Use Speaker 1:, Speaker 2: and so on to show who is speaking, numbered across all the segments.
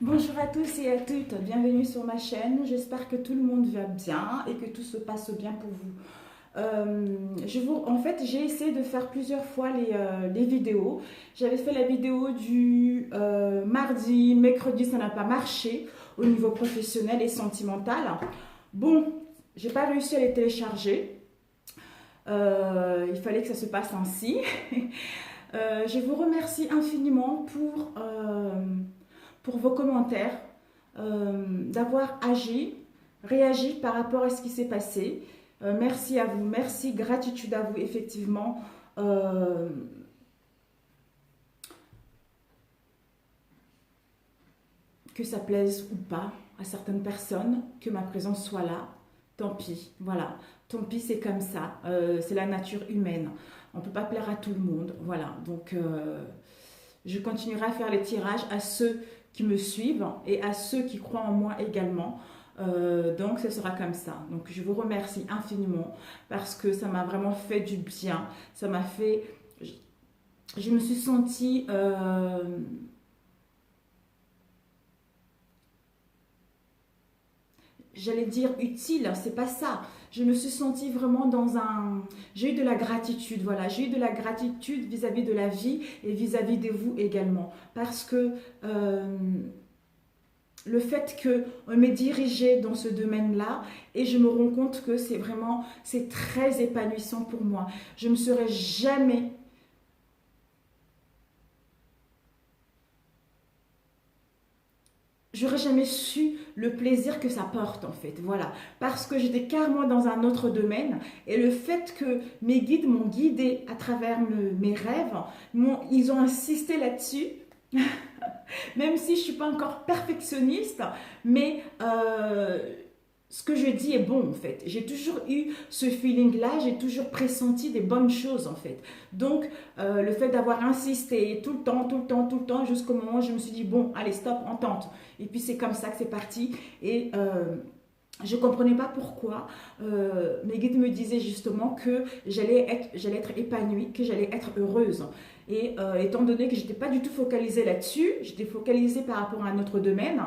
Speaker 1: Bonjour à tous et à toutes, bienvenue sur ma chaîne. J'espère que tout le monde va bien et que tout se passe bien pour vous. En fait, j'ai essayé de faire plusieurs fois les vidéos. J'avais fait la vidéo du mardi, mercredi, ça n'a pas marché au niveau professionnel et sentimental. Bon, j'ai pas réussi à les télécharger. Il fallait que ça se passe ainsi. Je vous remercie infiniment pour vos commentaires, d'avoir réagi par rapport à ce qui s'est passé. Merci à vous, merci, gratitude à vous, effectivement. Que ça plaise ou pas à certaines personnes, que ma présence soit là, tant pis, voilà. Tant pis, c'est comme ça, c'est la nature humaine. On ne peut pas plaire à tout le monde, voilà. Donc, je continuerai à faire les tirages à ceux qui me suivent et à ceux qui croient en moi également. Donc ce sera comme ça. Donc je vous remercie infiniment parce que ça m'a vraiment fait du bien. Ça m'a fait... Je me suis sentie... j'allais dire utile, c'est pas ça. Je me suis sentie vraiment dans un... J'ai eu de la gratitude, voilà. J'ai eu de la gratitude vis-à-vis de la vie et vis-à-vis de vous également. Parce que le fait qu'on m'ait dirigé dans ce domaine-là et je me rends compte que c'est très épanouissant pour moi. Je ne me serais jamais... J'aurais jamais su le plaisir que ça porte en fait, voilà. Parce que j'étais carrément dans un autre domaine et le fait que mes guides m'ont guidée à travers mes rêves, ils ont insisté là-dessus. Même si je ne suis pas encore perfectionniste, mais ce que je dis est bon en fait. J'ai toujours eu ce feeling-là, j'ai toujours pressenti des bonnes choses en fait. Donc le fait d'avoir insisté tout le temps, tout le temps, tout le temps, jusqu'au moment où je me suis dit bon, allez stop, on tente. Et puis c'est comme ça que c'est parti. Et je ne comprenais pas pourquoi. Mes guides me disaient justement que j'allais être épanouie, que j'allais être heureuse. Et étant donné que je n'étais pas du tout focalisée là-dessus, j'étais focalisée par rapport à un autre domaine.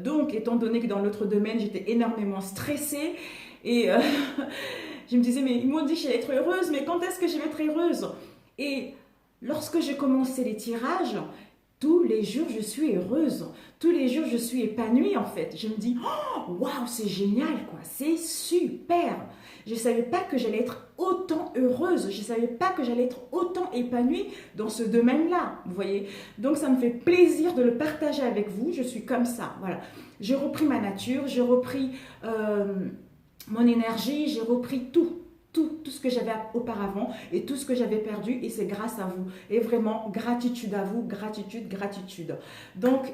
Speaker 1: Donc, étant donné que dans l'autre domaine, j'étais énormément stressée et je me disais, mais ils m'ont dit que j'allais être heureuse, mais quand est-ce que je vais être heureuse? Et lorsque j'ai commencé les tirages, tous les jours, je suis heureuse. Tous les jours, je suis épanouie, en fait. Je me dis, oh, waouh, c'est génial, quoi. C'est super. Je ne savais pas que j'allais être autant heureuse. Je ne savais pas que j'allais être autant épanouie dans ce domaine-là. Vous voyez? Donc, ça me fait plaisir de le partager avec vous. Je suis comme ça. Voilà. J'ai repris ma nature. J'ai repris mon énergie. J'ai repris tout ce que j'avais auparavant et tout ce que j'avais perdu et c'est grâce à vous. Et vraiment, gratitude à vous, gratitude, gratitude. Donc,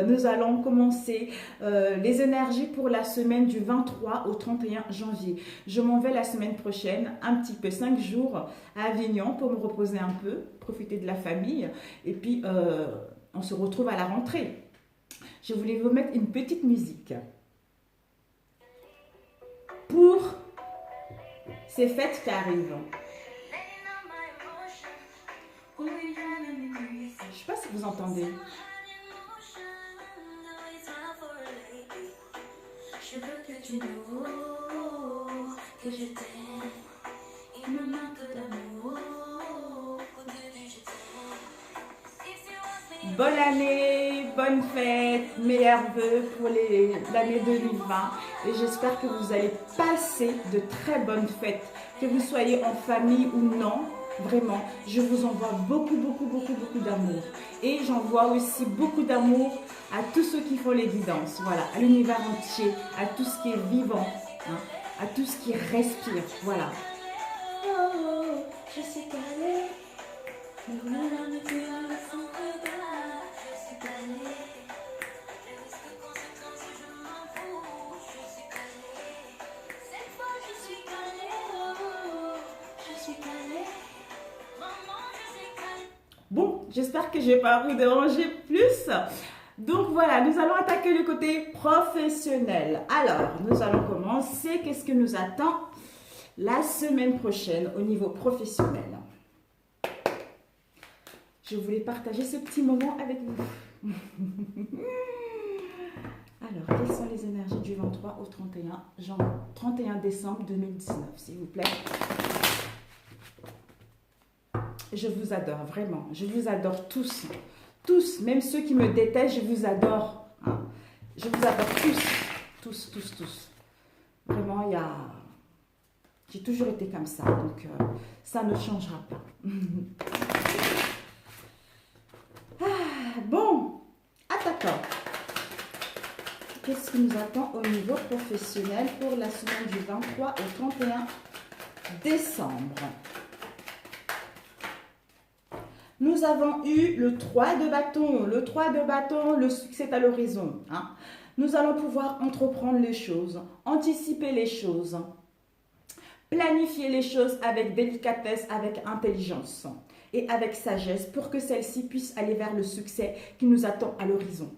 Speaker 1: nous allons commencer les énergies pour la semaine du 23 au 31 janvier. Je m'en vais la semaine prochaine, un petit peu 5 jours à Avignon pour me reposer un peu, profiter de la famille et puis on se retrouve à la rentrée. Je voulais vous mettre une petite musique pour ces fêtes qui arrivent. Je ne sais pas si vous entendez. Je veux que tu know que je t'aime. Il me manque d'amour. Bonne année, bonne fête, meilleurs vœux pour l'année 2020 et j'espère que vous allez passer de très bonnes fêtes, que vous soyez en famille ou non, vraiment, je vous envoie beaucoup, beaucoup, beaucoup, beaucoup d'amour et j'envoie aussi beaucoup d'amour à tous ceux qui font les guidances, voilà, à l'univers entier, à tout ce qui est vivant, hein, à tout ce qui respire, voilà. Oh, je suis calée, mais voilà, mais tu as le sang que bon, j'espère que je ne vais pas vous déranger plus. Donc voilà, nous allons attaquer le côté professionnel. Alors, nous allons commencer. Qu'est-ce que nous attend la semaine prochaine au niveau professionnel? Je voulais partager ce petit moment avec vous. Alors, quelles sont les énergies du 23 au 31 décembre 2019, s'il vous plaît? Je vous adore, vraiment. Je vous adore tous. Tous, même ceux qui me détestent, je vous adore. Hein. Je vous adore tous. Tous, tous, tous. Vraiment, il y a... J'ai toujours été comme ça, donc ça ne changera pas. Bon, attaquons. Qu'est-ce qui nous attend au niveau professionnel pour la semaine du 23 au 31 décembre? Nous avons eu le 3 de bâton. Le 3 de bâton, le succès est à l'horizon. Hein. Nous allons pouvoir entreprendre les choses, anticiper les choses, planifier les choses avec délicatesse, avec intelligence et avec sagesse pour que celles-ci puissent aller vers le succès qui nous attend à l'horizon.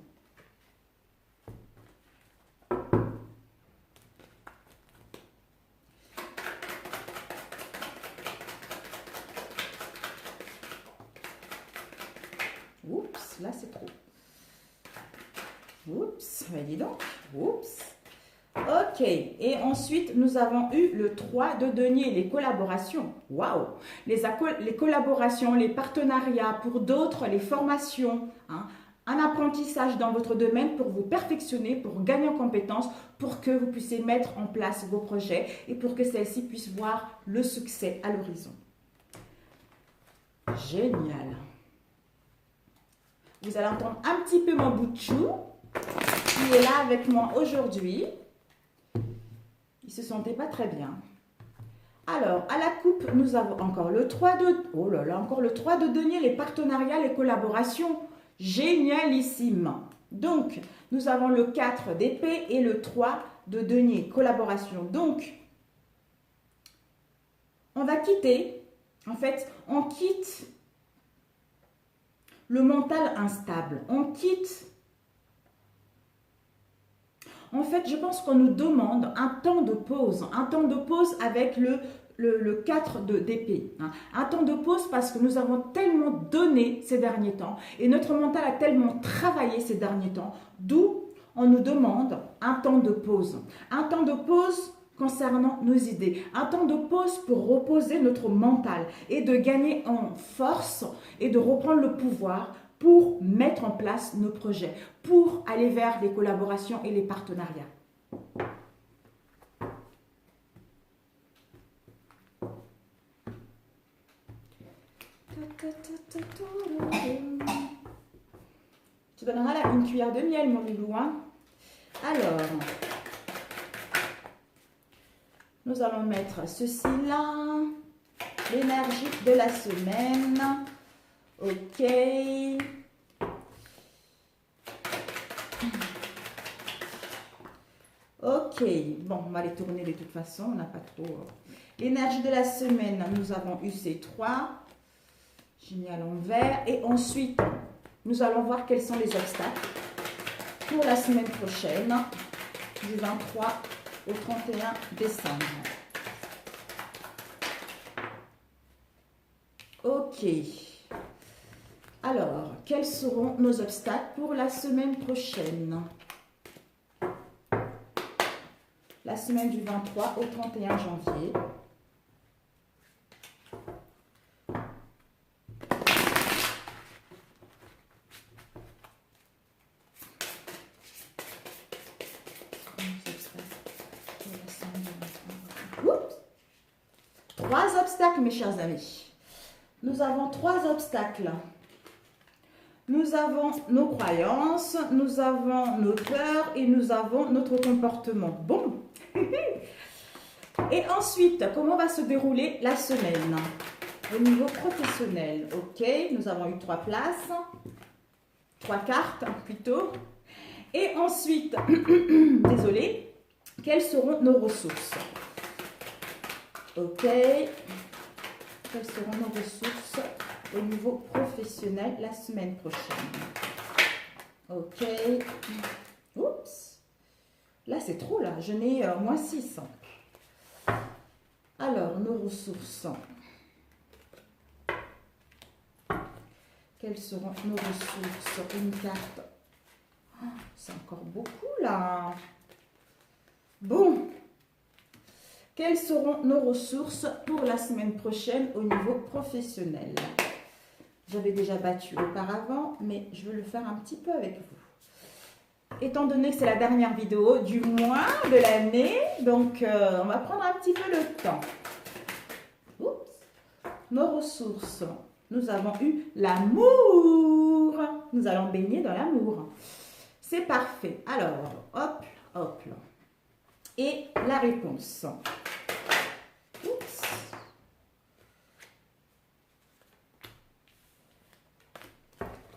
Speaker 1: Oups, là c'est trop. Oups, mais dis donc. Oups. Ok, et ensuite, nous avons eu le 3 de denier, les collaborations. Waouh! Les collaborations, les partenariats pour d'autres, les formations. Hein, un apprentissage dans votre domaine pour vous perfectionner, pour gagner en compétences, pour que vous puissiez mettre en place vos projets et pour que celles-ci puissent voir le succès à l'horizon. Génial! Vous allez entendre un petit peu mon bout de chou qui est là avec moi aujourd'hui. Il se sentait pas très bien. Alors, à la coupe, nous avons encore le 3 de... Oh là là, encore le 3 de denier, les partenariats, les collaborations. Génialissime. Donc, nous avons le 4 d'épée et le 3 de denier, collaboration. Donc, on va quitter, en fait, on quitte le mental instable. On quitte... En fait, je pense qu'on nous demande un temps de pause avec le 4 d'épée. Hein. Un temps de pause parce que nous avons tellement donné ces derniers temps et notre mental a tellement travaillé ces derniers temps, d'où on nous demande un temps de pause. Un temps de pause concernant nos idées, un temps de pause pour reposer notre mental et de gagner en force et de reprendre le pouvoir pour mettre en place nos projets, pour aller vers les collaborations et les partenariats. Tu donneras là une cuillère de miel, mon loulou. Hein? Alors, nous allons mettre ceci là, l'énergie de la semaine. Ok. Ok, bon, on va les tourner de toute façon, on n'a pas trop... L'énergie de la semaine, nous avons eu ces 3. J'ai mis à l'envers. Et ensuite, nous allons voir quels sont les obstacles pour la semaine prochaine, du 23 au 31 décembre. Ok. Alors, quels seront nos obstacles pour la semaine prochaine? La semaine du 23 au 31 janvier. Oups. 3 obstacles, mes chers amis. Nous avons 3 obstacles. Nous avons nos croyances, nous avons nos peurs et nous avons notre comportement. Bon. Et ensuite, comment va se dérouler la semaine? Au niveau professionnel, ok, nous avons eu 3 places, 3 cartes plutôt. Et ensuite, désolé, quelles seront nos ressources? Ok, quelles seront nos ressources au niveau professionnel la semaine prochaine? Ok, oups, là c'est trop là, je n'ai moins 6. Alors, nos ressources. Quelles seront nos ressources? Une carte. Oh, c'est encore beaucoup là. Bon. Quelles seront nos ressources pour la semaine prochaine au niveau professionnel? J'avais déjà battu auparavant, mais je veux le faire un petit peu avec vous. Étant donné que c'est la dernière vidéo du mois, de l'année, donc on va prendre un petit peu le temps. Oups. Nos ressources. Nous avons eu l'amour. Nous allons baigner dans l'amour. C'est parfait. Alors, hop, hop. Et la réponse. Oups.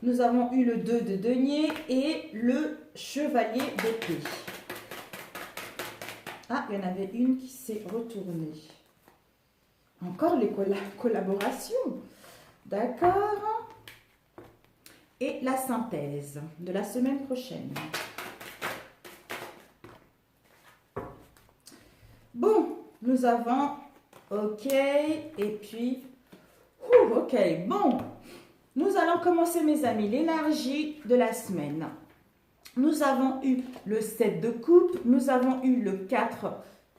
Speaker 1: Nous avons eu le 2 de denier et le chevalier d'épée. Ah, il y en avait une qui s'est retournée. Encore les collaborations. D'accord. Et la synthèse de la semaine prochaine. Bon, nous avons OK et puis OK. Bon, nous allons commencer mes amis l'énergie de la semaine. Nous avons eu le 7 de coupe, nous avons eu le 4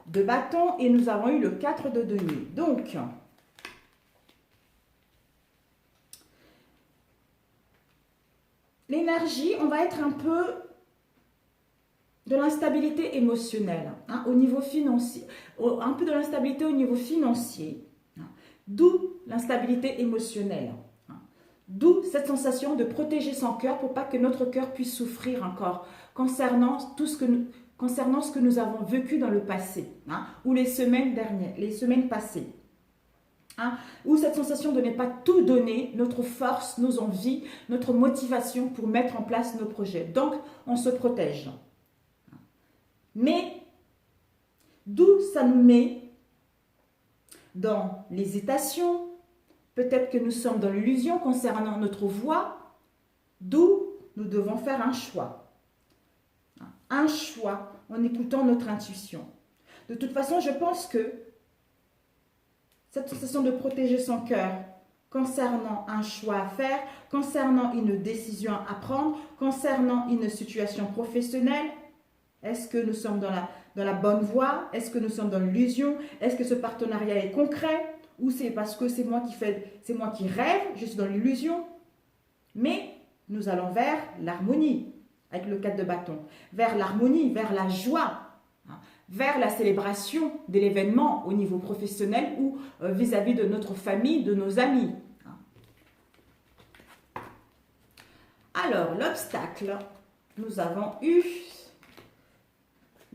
Speaker 1: de bâton et nous avons eu le 4 de denier. Donc, l'énergie, on va être un peu de l'instabilité émotionnelle hein, au niveau financier, un peu de l'instabilité au niveau financier, hein, d'où l'instabilité émotionnelle. Hein, d'où cette sensation de protéger son cœur pour pas que notre cœur puisse souffrir encore concernant ce que nous avons vécu dans le passé hein, ou les semaines dernières, les semaines passées. Hein, ou cette sensation de ne pas tout donner, notre force, nos envies, notre motivation pour mettre en place nos projets. Donc, on se protège. Mais, d'où ça nous met dans l'hésitation, peut-être que nous sommes dans l'illusion concernant notre voie, d'où nous devons faire un choix. Un choix en écoutant notre intuition. De toute façon, je pense que cette sensation de protéger son cœur concernant un choix à faire, concernant une décision à prendre, concernant une situation professionnelle, est-ce que nous sommes dans la bonne voie? Est-ce que nous sommes dans l'illusion? Est-ce que ce partenariat est concret? Ou c'est parce que c'est moi qui rêve, je suis dans l'illusion? Mais nous allons vers l'harmonie, avec le 4 de bâton. Vers l'harmonie, vers la joie, hein, vers la célébration de l'événement au niveau professionnel ou vis-à-vis de notre famille, de nos amis. Alors, l'obstacle, nous avons eu...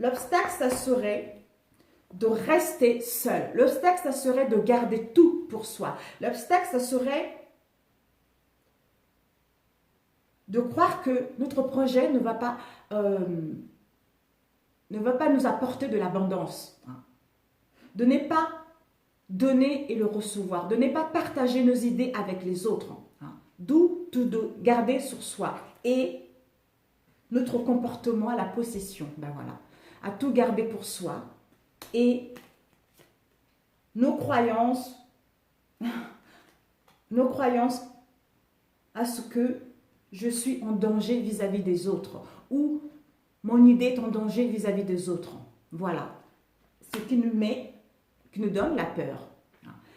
Speaker 1: L'obstacle, ça serait de rester seul. L'obstacle, ça serait de garder tout pour soi. L'obstacle, ça serait de croire que notre projet ne va pas nous apporter de l'abondance. De ne pas donner et le recevoir. De ne pas partager nos idées avec les autres. D'où tout de garder sur soi. Et notre comportement à la possession. Ben voilà. À tout garder pour soi et nos croyances à ce que je suis en danger vis-à-vis des autres ou mon idée est en danger vis-à-vis des autres. Voilà. Ce qui nous donne la peur.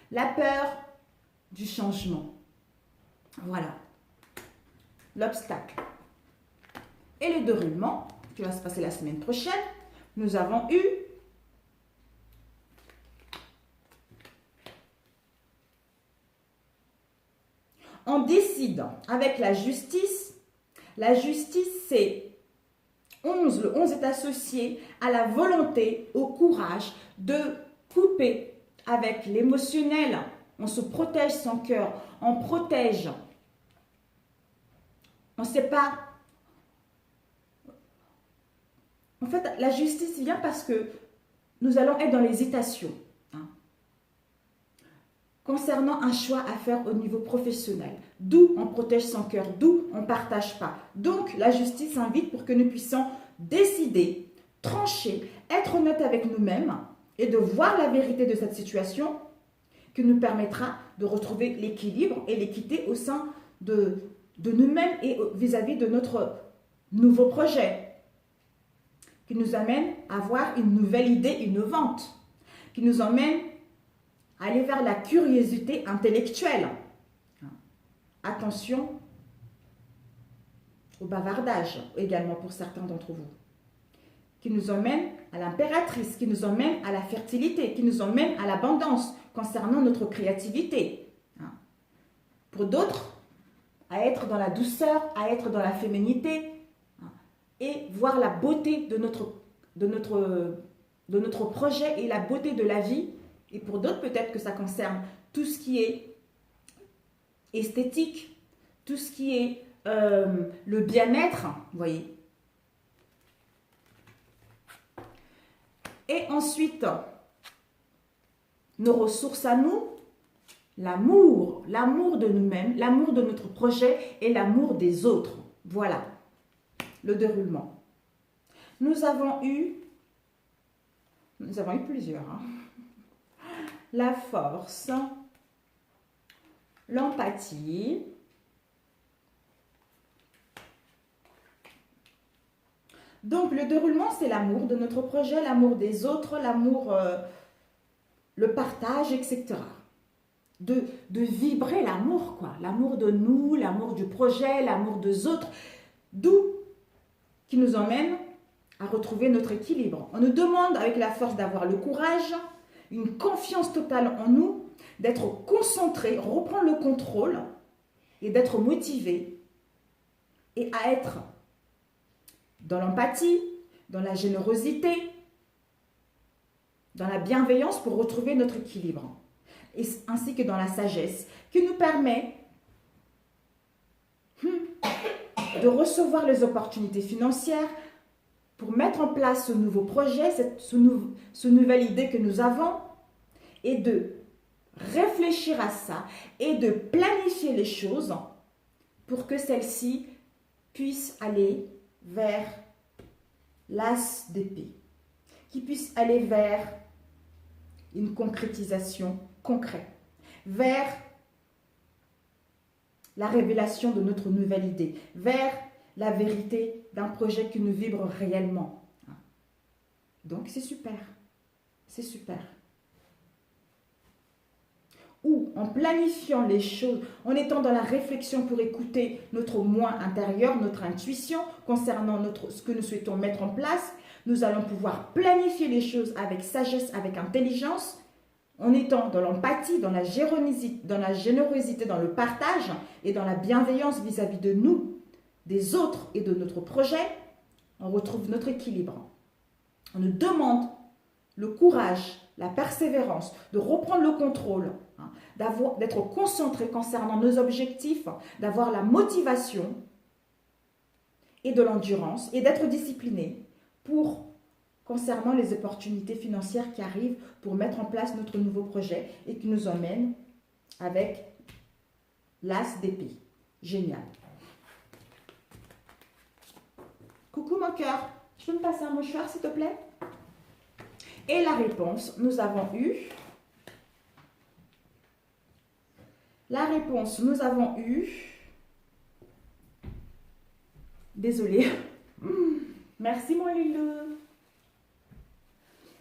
Speaker 1: La peur du changement. Voilà. L'obstacle. Et le déroulement qui va se passer la semaine prochaine. Nous avons eu en décidant avec la justice c'est 11, le 11 est associé à la volonté, au courage de couper avec l'émotionnel. On se protège son cœur, on protège, on ne sait pas. En fait, la justice vient parce que nous allons être dans l'hésitation. Concernant un choix à faire au niveau professionnel. D'où on protège son cœur, d'où on ne partage pas. Donc, la justice invite pour que nous puissions décider, trancher, être honnête avec nous-mêmes et de voir la vérité de cette situation qui nous permettra de retrouver l'équilibre et l'équité au sein de nous-mêmes et vis-à-vis de notre nouveau projet, qui nous amène à avoir une nouvelle idée innovante, qui nous emmène à aller vers la curiosité intellectuelle. Attention au bavardage également pour certains d'entre vous, qui nous emmène à l'impératrice, qui nous emmène à la fertilité, qui nous emmène à l'abondance concernant notre créativité. Pour d'autres, à être dans la douceur, à être dans la féminité et voir la beauté de notre projet et la beauté de la vie. Et pour d'autres, peut-être que ça concerne tout ce qui est esthétique, tout ce qui est le bien-être, vous voyez. Et ensuite, nos ressources à nous, l'amour de nous-mêmes, l'amour de notre projet et l'amour des autres. Voilà le déroulement. Nous avons eu plusieurs. La force, l'empathie, donc le déroulement, c'est l'amour de notre projet, l'amour des autres, l'amour, le partage, etc. De vibrer l'amour, quoi. L'amour de nous, l'amour du projet, l'amour des autres, d'où qui nous emmène à retrouver notre équilibre. On nous demande avec la force d'avoir le courage, une confiance totale en nous, d'être concentré, reprendre le contrôle et d'être motivé et à être dans l'empathie, dans la générosité, dans la bienveillance pour retrouver notre équilibre, et ainsi que dans la sagesse qui nous permet de recevoir les opportunités financières pour mettre en place ce nouveau projet, cette nouvelle idée que nous avons, et de réfléchir à ça et de planifier les choses pour que celles-ci puissent aller vers l'as d'épée, qui puissent aller vers une concrétisation concrète, vers la révélation de notre nouvelle idée, vers la vérité d'un projet qui nous vibre réellement. Donc c'est super, c'est super. Ou en planifiant les choses, en étant dans la réflexion pour écouter notre moi intérieur, notre intuition concernant ce que nous souhaitons mettre en place, nous allons pouvoir planifier les choses avec sagesse, avec intelligence, en étant dans l'empathie, dans la générosité, dans le partage et dans la bienveillance vis-à-vis de nous, des autres et de notre projet. On retrouve notre équilibre. On nous demande le courage, la persévérance, de reprendre le contrôle, d'être concentré concernant nos objectifs, d'avoir la motivation et de l'endurance et d'être discipliné concernant les opportunités financières qui arrivent pour mettre en place notre nouveau projet et qui nous emmène avec l'as d'épée. Génial. Coucou mon cœur, je peux me passer un mouchoir s'il te plaît? Et la réponse, nous avons eu... La réponse, nous avons eu... Désolée. Merci mon Lilou.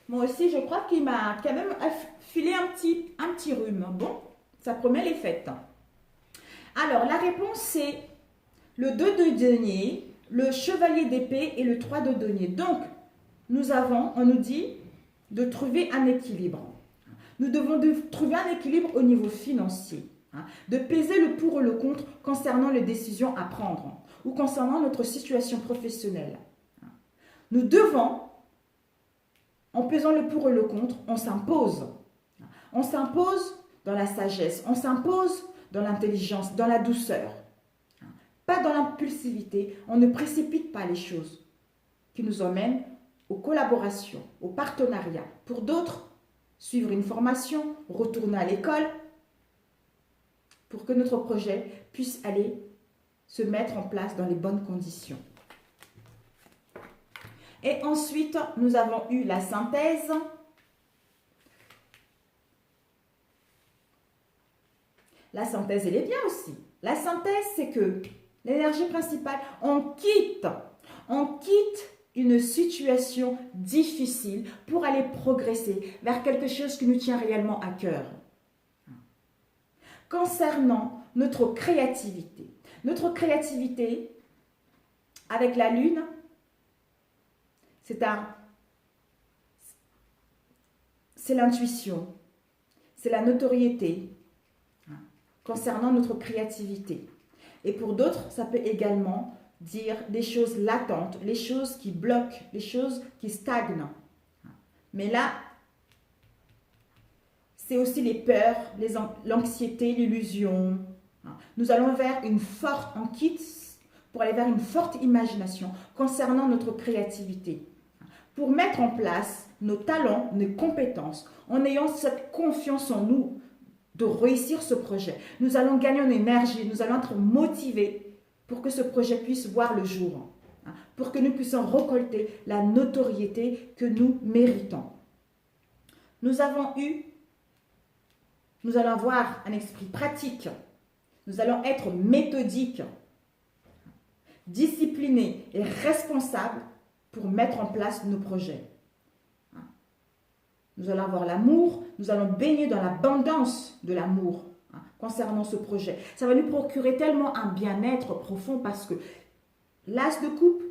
Speaker 1: Moi aussi, je crois qu'il m'a quand même filé un petit rhume. Bon, ça promet les fêtes. Alors, la réponse, c'est le 2 de denier, le chevalier d'épée et le 3 de denier. Donc, on nous dit de trouver un équilibre. Nous devons trouver un équilibre au niveau financier. De peser le pour et le contre concernant les décisions à prendre ou concernant notre situation professionnelle. Nous devons, en pesant le pour et le contre, on s'impose. On s'impose dans la sagesse, on s'impose dans l'intelligence, dans la douceur. Pas dans l'impulsivité, on ne précipite pas les choses qui nous emmènent aux collaborations, aux partenariats. Pour d'autres, suivre une formation, retourner à l'école, pour que notre projet puisse aller se mettre en place dans les bonnes conditions. Et ensuite, nous avons eu la synthèse. La synthèse, elle est bien aussi. La synthèse, c'est que l'énergie principale, on quitte une situation difficile pour aller progresser vers quelque chose qui nous tient réellement à cœur. Concernant notre créativité. Notre créativité, avec la Lune, c'est l'intuition, c'est la notoriété concernant notre créativité. Et pour d'autres, ça peut également dire des choses latentes, les choses qui bloquent, les choses qui stagnent. Mais là, c'est aussi les peurs, l'anxiété, l'illusion. Nous allons vers on quitte pour aller vers une forte imagination concernant notre créativité. Pour mettre en place nos talents, nos compétences, en ayant cette confiance en nous de réussir ce projet. Nous allons gagner en énergie, nous allons être motivés pour que ce projet puisse voir le jour, pour que nous puissions récolter la notoriété que nous méritons. Nous allons avoir un esprit pratique, nous allons être méthodiques, disciplinés et responsables pour mettre en place nos projets. Nous allons avoir l'amour, nous allons baigner dans l'abondance de l'amour concernant ce projet. Ça va nous procurer tellement un bien-être profond parce que l'as de coupe,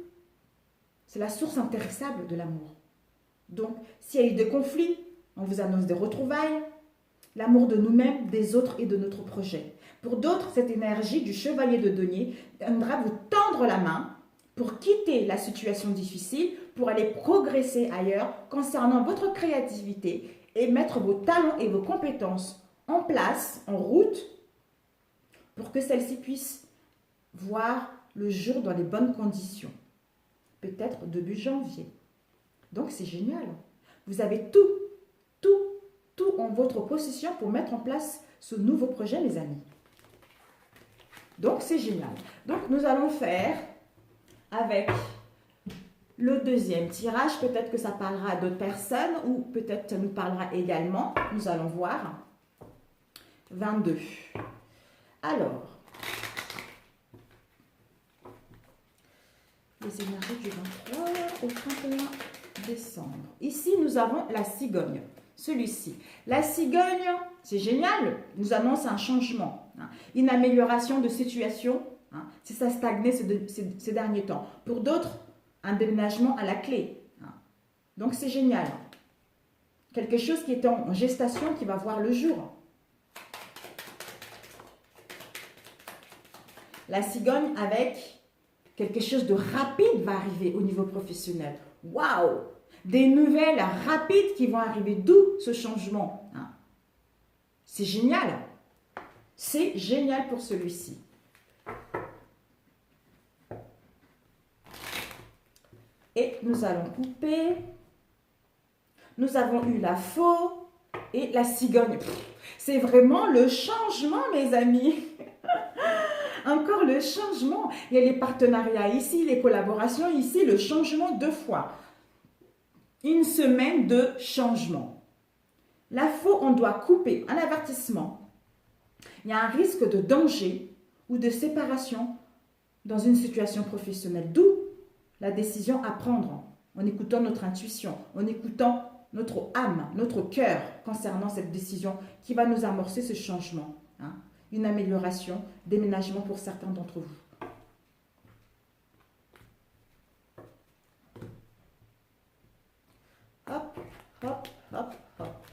Speaker 1: c'est la source intarissable de l'amour. Donc, s'il y a eu des conflits, on vous annonce des retrouvailles, l'amour de nous-mêmes, des autres et de notre projet. Pour d'autres, cette énergie du chevalier de denier viendra vous tendre la main pour quitter la situation difficile, pour aller progresser ailleurs concernant votre créativité et mettre vos talents et vos compétences en place, en route, pour que celles-ci puissent voir le jour dans les bonnes conditions. Peut-être début janvier. Donc c'est génial. Vous avez tout en votre possession pour mettre en place ce nouveau projet, mes amis. Donc c'est génial. Donc nous allons faire avec le deuxième tirage. Peut-être que ça parlera à d'autres personnes ou peut-être ça nous parlera également. Nous allons voir. 22. Alors, les énergies du 23 au 31 décembre. Ici, nous avons la cigogne. Celui-ci. La cigogne, c'est génial, nous annonce un changement, une amélioration de situation, si ça stagnait ces derniers temps. Pour d'autres, un déménagement à la clé. Donc c'est génial. Quelque chose qui est en gestation, qui va voir le jour. La cigogne avec quelque chose de rapide va arriver au niveau professionnel. Waouh! Des nouvelles rapides qui vont arriver, d'où ce changement. C'est génial. C'est génial pour celui-ci. Et nous allons couper. Nous avons eu la faux et la cigogne. C'est vraiment le changement, mes amis. Encore le changement. Il y a les partenariats ici, les collaborations ici, le changement 2 fois. Une semaine de changement. La faux, on doit couper. Un avertissement. Il y a un risque de danger ou de séparation dans une situation professionnelle. D'où la décision à prendre en écoutant notre intuition, en écoutant notre âme, notre cœur concernant cette décision qui va nous amorcer ce changement. Une amélioration, déménagement pour certains d'entre vous. Hop, hop, hop, hop.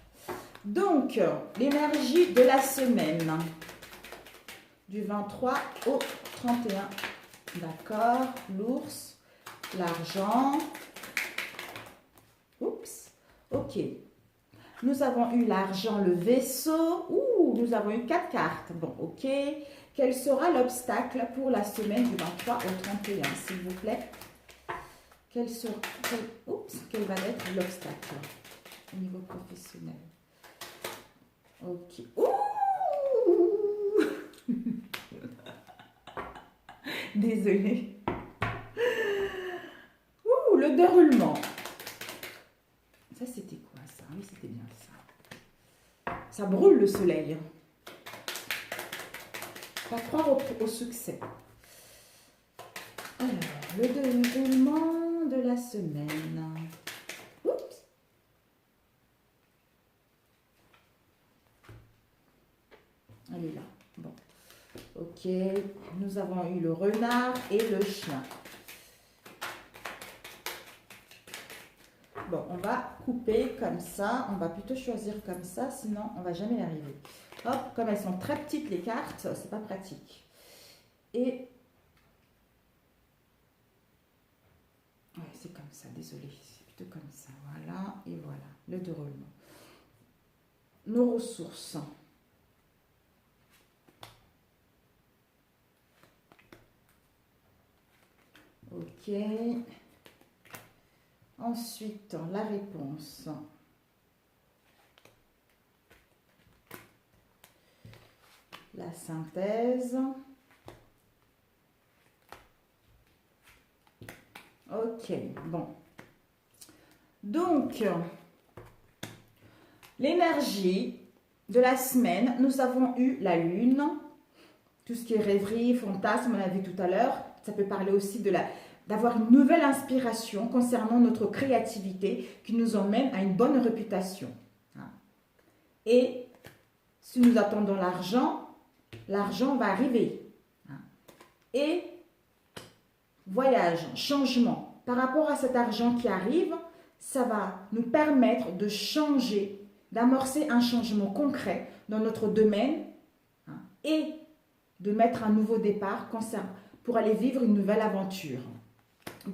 Speaker 1: Donc, l'énergie de la semaine, du 23 au 31. D'accord, l'ours, l'argent. Oups, ok. Nous avons eu l'argent, le vaisseau. Nous avons eu 4 cartes. Bon, ok. Quel sera l'obstacle pour la semaine du 23 au 31, s'il vous plaît? Quel va être l'obstacle au niveau professionnel? Ok. Désolée. Le déroulement. Ça, c'était quoi ça? Oui, c'était bien ça. Ça brûle le soleil. Pas croire au succès. Alors, le déroulement de la semaine. Oups. Elle est là. Bon. Ok. Nous avons eu le renard et le chien. Bon, on va couper comme ça. On va plutôt choisir comme ça, sinon on va jamais y arriver. Hop, comme elles sont très petites les cartes, c'est pas pratique. Et ouais, c'est comme ça, désolé, c'est plutôt comme ça. Voilà, et voilà, le déroulement. Nos ressources. Ok. Ensuite, la réponse. La synthèse. Ok, bon. Donc, l'énergie de la semaine, nous avons eu la lune, tout ce qui est rêverie, fantasme, on l'a vu tout à l'heure. Ça peut parler aussi d'avoir une nouvelle inspiration concernant notre créativité qui nous emmène à une bonne réputation. Et si nous attendons l'argent, l'argent va arriver. Et voyage, changement. Par rapport à cet argent qui arrive, ça va nous permettre de changer, d'amorcer un changement concret dans notre domaine et de mettre un nouveau départ pour aller vivre une nouvelle aventure.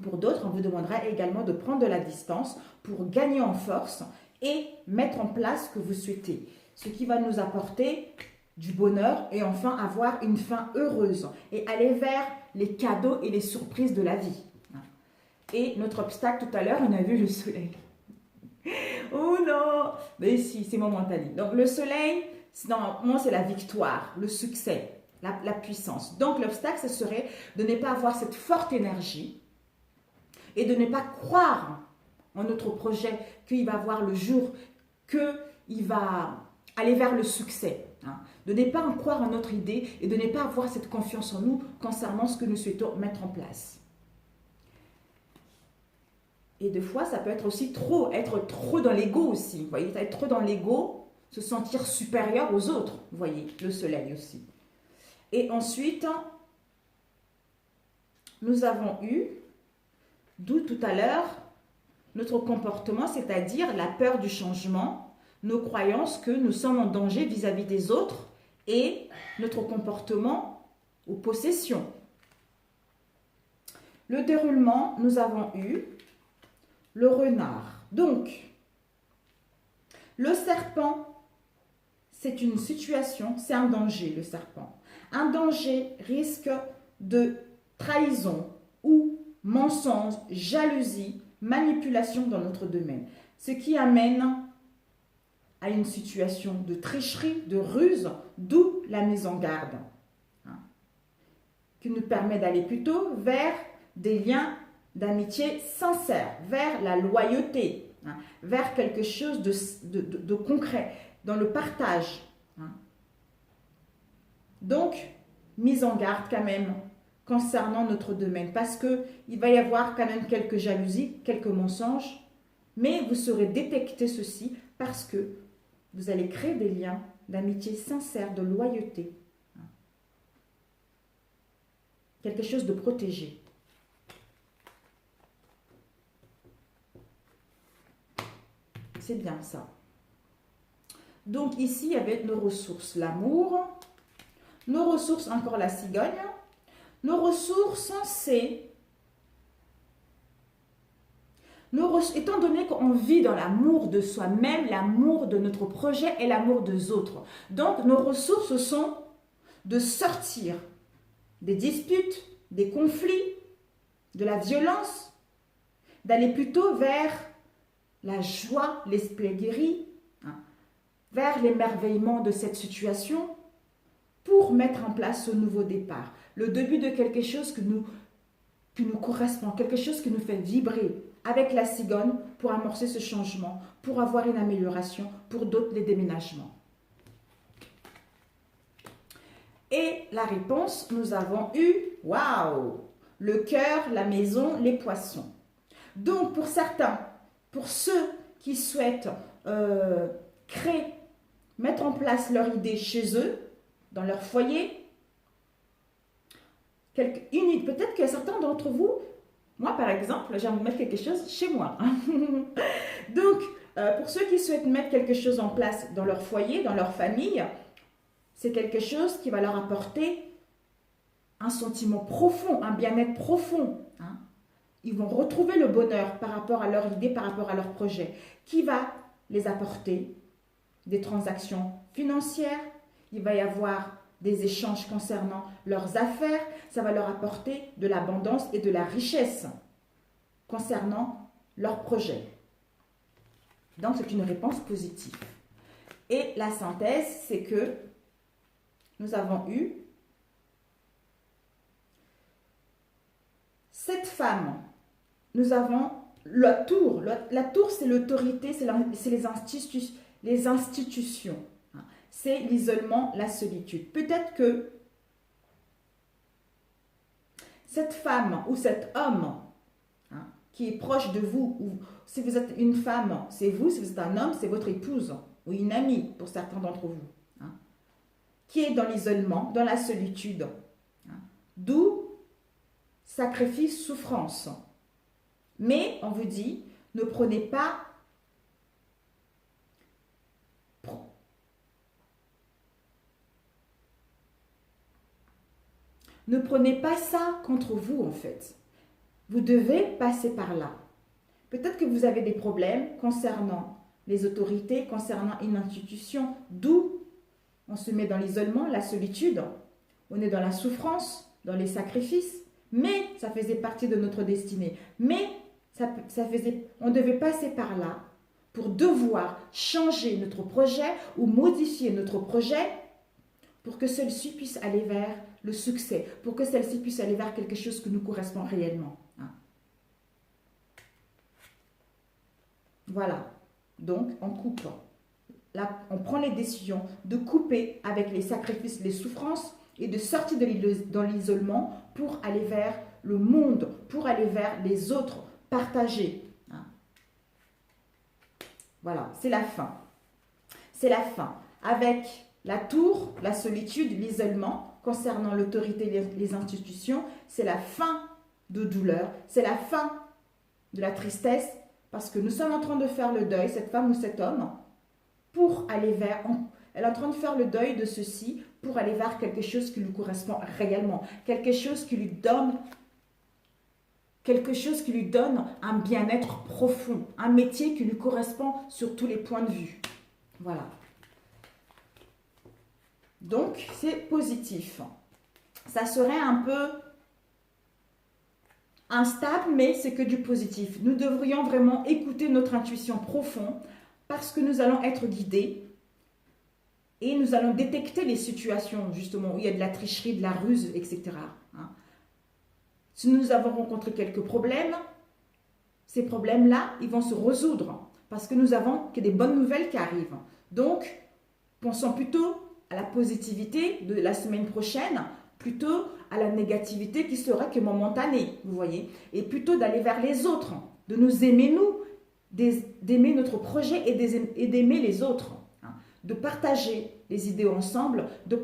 Speaker 1: Pour d'autres, on vous demandera également de prendre de la distance pour gagner en force et mettre en place ce que vous souhaitez. Ce qui va nous apporter du bonheur et enfin avoir une fin heureuse et aller vers les cadeaux et les surprises de la vie. Et notre obstacle tout à l'heure, on a vu le soleil. Oh non! Mais si, c'est momentané. Donc le soleil, normalement c'est la victoire, le succès, la puissance. Donc l'obstacle, ce serait de ne pas avoir cette forte énergie et de ne pas croire en notre projet qu'il va voir le jour, qu'il va aller vers le succès. De ne pas en croire en notre idée et de ne pas avoir cette confiance en nous concernant ce que nous souhaitons mettre en place. Et des fois, ça peut être aussi être trop dans l'ego aussi. Vous voyez, être trop dans l'ego, se sentir supérieur aux autres. Vous voyez, le soleil aussi. Et ensuite, nous avons eu, d'où tout à l'heure, notre comportement, c'est-à-dire la peur du changement, nos croyances que nous sommes en danger vis-à-vis des autres et notre comportement aux possessions. Le déroulement, nous avons eu le renard. Donc, le serpent, c'est une situation, c'est un danger, le serpent. Un danger risque de trahison ou mensonge, jalousie, manipulation dans notre domaine. Ce qui amène à une situation de tricherie, de ruse, d'où la mise en garde. Qui nous permet d'aller plutôt vers des liens d'amitié sincère, vers la loyauté, vers quelque chose de concret, dans le partage. Donc, mise en garde quand même concernant notre domaine, parce qu'il va y avoir quand même quelques jalousies, quelques mensonges, mais vous saurez détecter ceci parce que vous allez créer des liens d'amitié sincère, de loyauté. Quelque chose de protégé. C'est bien ça. Donc ici, il y avait nos ressources, l'amour. Nos ressources, encore la cigogne. Nos ressources, c'est... Étant donné qu'on vit dans l'amour de soi-même, l'amour de notre projet et l'amour des autres. Donc nos ressources sont de sortir des disputes, des conflits, de la violence, d'aller plutôt vers la joie, l'esprit guéri, vers l'émerveillement de cette situation pour mettre en place ce nouveau départ. Le début de quelque chose qui nous correspond, quelque chose qui nous fait vibrer avec la cigogne pour amorcer ce changement, pour avoir une amélioration, pour d'autres les déménagements. Et la réponse, nous avons eu, waouh, le cœur, la maison, les poissons. Donc, pour certains, pour ceux qui souhaitent créer, mettre en place leur idée chez eux, dans leur foyer, peut-être que certains d'entre vous, moi par exemple, j'ai envie de mettre quelque chose chez moi. Donc, pour ceux qui souhaitent mettre quelque chose en place dans leur foyer, dans leur famille, c'est quelque chose qui va leur apporter un sentiment profond, un bien-être profond. Hein. Ils vont retrouver le bonheur par rapport à leur idée, par rapport à leur projet, qui va les apporter des transactions financières. Il va y avoir des échanges concernant leurs affaires. Ça va leur apporter de l'abondance et de la richesse concernant leur projet. Donc, c'est une réponse positive. Et la synthèse, c'est que nous avons eu cette femme. Nous avons la tour. La tour, c'est l'autorité, c'est les institutions. C'est l'isolement, la solitude. Peut-être que cette femme ou cet homme qui est proche de vous, ou si vous êtes une femme, c'est vous, si vous êtes un homme, c'est votre épouse ou une amie pour certains d'entre vous, qui est dans l'isolement, dans la solitude, d'où sacrifice, souffrance. Mais on vous dit, ne prenez pas ça contre vous en fait. Vous devez passer par là. Peut-être que vous avez des problèmes concernant les autorités, concernant une institution, d'où on se met dans l'isolement, la solitude, on est dans la souffrance, dans les sacrifices, mais ça faisait partie de notre destinée. Mais on devait passer par là pour devoir changer notre projet ou modifier notre projet pour que celle-ci puisse aller vers le succès, pour que celle-ci puisse aller vers quelque chose qui nous correspond réellement. Voilà. Donc, on coupe. Là, on prend les décisions de couper avec les sacrifices, les souffrances et de sortir dans l'isolement pour aller vers le monde, pour aller vers les autres, partager. Voilà, c'est la fin. C'est la fin. Avec la tour, la solitude, l'isolement, concernant l'autorité et les institutions, c'est la fin de douleur, c'est la fin de la tristesse, parce que nous sommes en train de faire le deuil, cette femme ou cet homme, pour aller vers... Elle est en train de faire le deuil de ceci pour aller vers quelque chose qui lui correspond réellement, quelque chose qui lui donne un bien-être profond, un métier qui lui correspond sur tous les points de vue. Voilà. Donc, c'est positif. Ça serait un peu instable, mais c'est que du positif. Nous devrions vraiment écouter notre intuition profonde parce que nous allons être guidés et nous allons détecter les situations, justement, où il y a de la tricherie, de la ruse, etc. Si nous avons rencontré quelques problèmes, ces problèmes-là, ils vont se résoudre parce que nous avons que des bonnes nouvelles qui arrivent. Donc, pensons plutôt à la positivité de la semaine prochaine, plutôt à la négativité qui serait que momentanée, vous voyez, et plutôt d'aller vers les autres, de nous aimer nous, d'aimer notre projet et d'aimer les autres, de partager les idées ensemble, de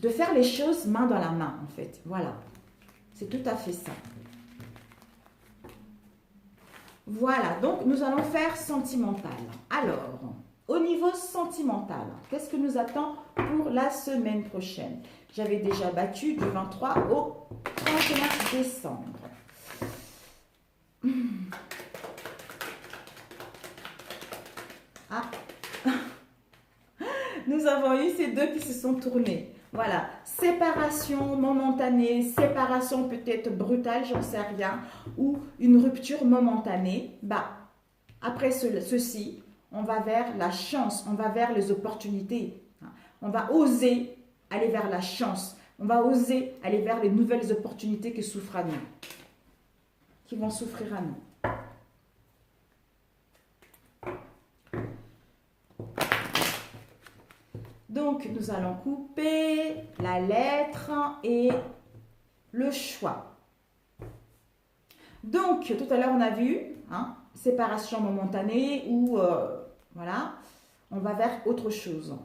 Speaker 1: faire les choses main dans la main, en fait. Voilà, c'est tout à fait ça. Voilà, donc nous allons faire sentimental. Alors, au niveau sentimental, qu'est-ce que nous attend pour la semaine prochaine? J'avais déjà battu du 23 au 31 décembre. Ah, nous avons eu ces deux qui se sont tournés. Voilà, séparation momentanée, séparation peut-être brutale, j'en sais rien, ou une rupture momentanée. Après ceci, on va vers la chance, on va vers les opportunités. On va oser aller vers la chance. On va oser aller vers les nouvelles opportunités qui s'offrent à nous, qui vont s'offrir à nous. Donc, nous allons couper la lettre et le choix. Donc, tout à l'heure, on a vu, hein, séparation momentanée ou, voilà, on va vers autre chose,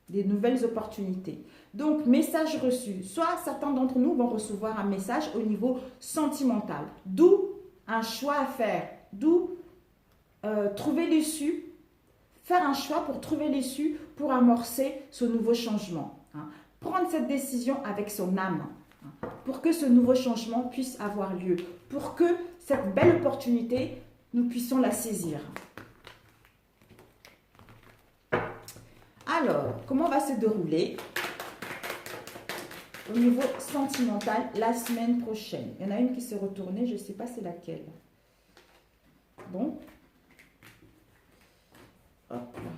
Speaker 1: des nouvelles opportunités. Donc, message reçu. Soit certains d'entre nous vont recevoir un message au niveau sentimental, d'où un choix à faire, d'où trouver l'issue, faire un choix pour trouver l'issue, pour amorcer ce nouveau changement. Hein. Prendre cette décision avec son âme, hein, pour que ce nouveau changement puisse avoir lieu, pour que cette belle opportunité, nous puissions la saisir. Alors, comment va se dérouler au niveau sentimental la semaine prochaine? Il y en a une qui s'est retournée, je ne sais pas c'est laquelle. Bon. Hop là.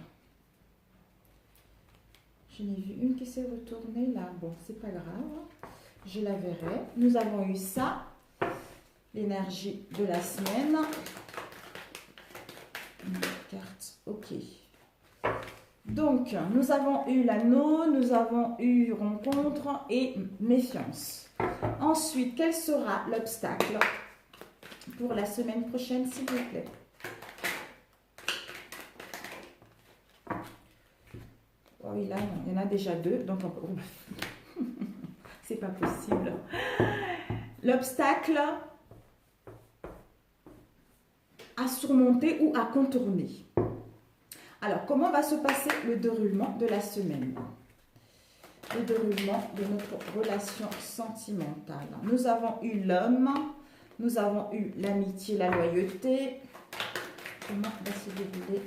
Speaker 1: Je n'ai vu une qui s'est retournée là. Bon, c'est pas grave. Je la verrai. Nous avons eu ça. L'énergie de la semaine. Une carte. Ok. Donc, nous avons eu l'anneau, nous avons eu rencontre et méfiance. Ensuite, quel sera l'obstacle pour la semaine prochaine, s'il vous plaît? Oh, il y en a déjà deux, donc c'est pas possible. L'obstacle à surmonter ou à contourner. Alors, comment va se passer le déroulement de la semaine? Le déroulement de notre relation sentimentale. Nous avons eu l'homme, nous avons eu l'amitié, la loyauté. Comment va se dérouler?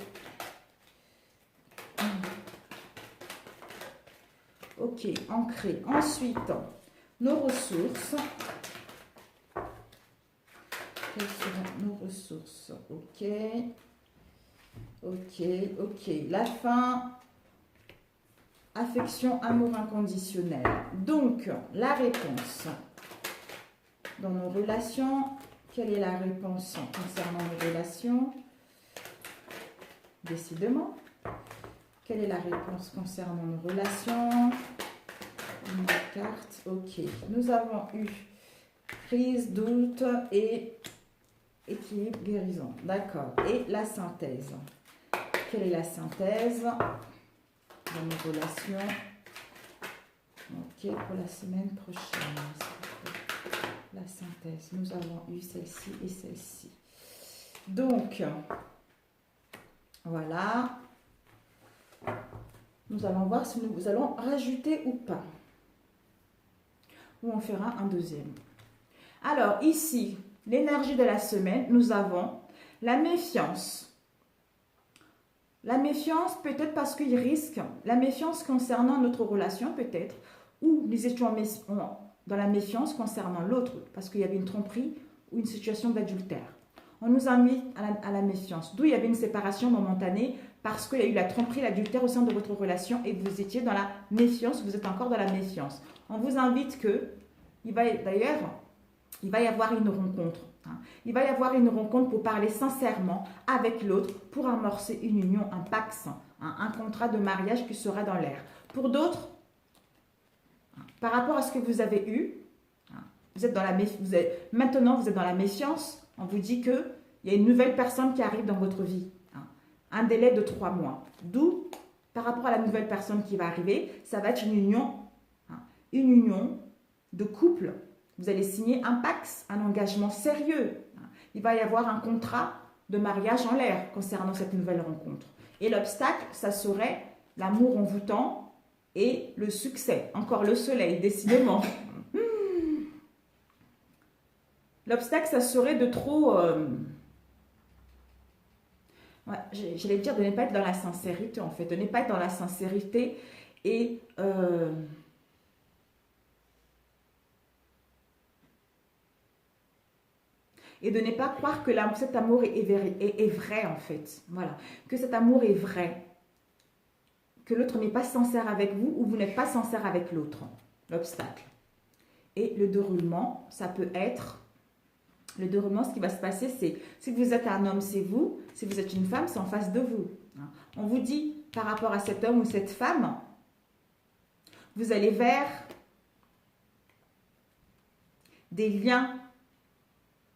Speaker 1: Ok, ancré. Ensuite, nos ressources. Quelles seront nos ressources? Ok. Ok, ok. La fin, affection, amour inconditionnel. Donc, la réponse dans nos relations. Quelle est la réponse concernant nos relations? Décidément. Quelle est la réponse concernant nos relations? Une carte, ok. Nous avons eu crise, doute et équilibre, guérison. D'accord. Et la synthèse. Quelle est la synthèse dans nos relations? Ok, pour la semaine prochaine. La synthèse. Nous avons eu celle-ci et celle-ci. Donc, voilà. Nous allons voir si nous allons rajouter ou pas. Ou on fera un deuxième. Alors, ici, l'énergie de la semaine, nous avons la méfiance. La méfiance, peut-être parce qu'il risque, la méfiance concernant notre relation, peut-être, ou nous étions dans la méfiance concernant l'autre, parce qu'il y avait une tromperie ou une situation d'adultère. On nous a mis à la méfiance, d'où il y avait une séparation momentanée, parce qu'il y a eu la tromperie, l'adultère au sein de votre relation et que vous étiez dans la méfiance, vous êtes encore dans la méfiance. On vous invite il va y avoir une rencontre. Hein. Il va y avoir une rencontre pour parler sincèrement avec l'autre, pour amorcer une union, un pax, hein, un contrat de mariage qui sera dans l'air. Pour d'autres, hein, par rapport à ce que vous avez eu, hein, maintenant vous êtes dans la méfiance, on vous dit qu'il y a une nouvelle personne qui arrive dans votre vie. Hein, un délai de 3 mois. D'où, par rapport à la nouvelle personne qui va arriver, ça va être une union de couple. Vous allez signer un pax, un engagement sérieux. Il va y avoir un contrat de mariage en l'air concernant cette nouvelle rencontre. Et l'obstacle, ça serait l'amour envoûtant et le succès. Encore le soleil, décidément. L'obstacle, ça serait de trop... j'allais dire de ne pas être dans la sincérité, en fait. De ne pas être dans la sincérité et... et de ne pas croire que cet amour est vrai, en fait. Voilà. Que cet amour est vrai. Que l'autre n'est pas sincère avec vous ou vous n'êtes pas sincère avec l'autre. L'obstacle. Et le déroulement, ça peut être... Le déroulement, ce qui va se passer, c'est... Si vous êtes un homme, c'est vous. Si vous êtes une femme, c'est en face de vous. On vous dit, par rapport à cet homme ou cette femme, Vous allez vers des liens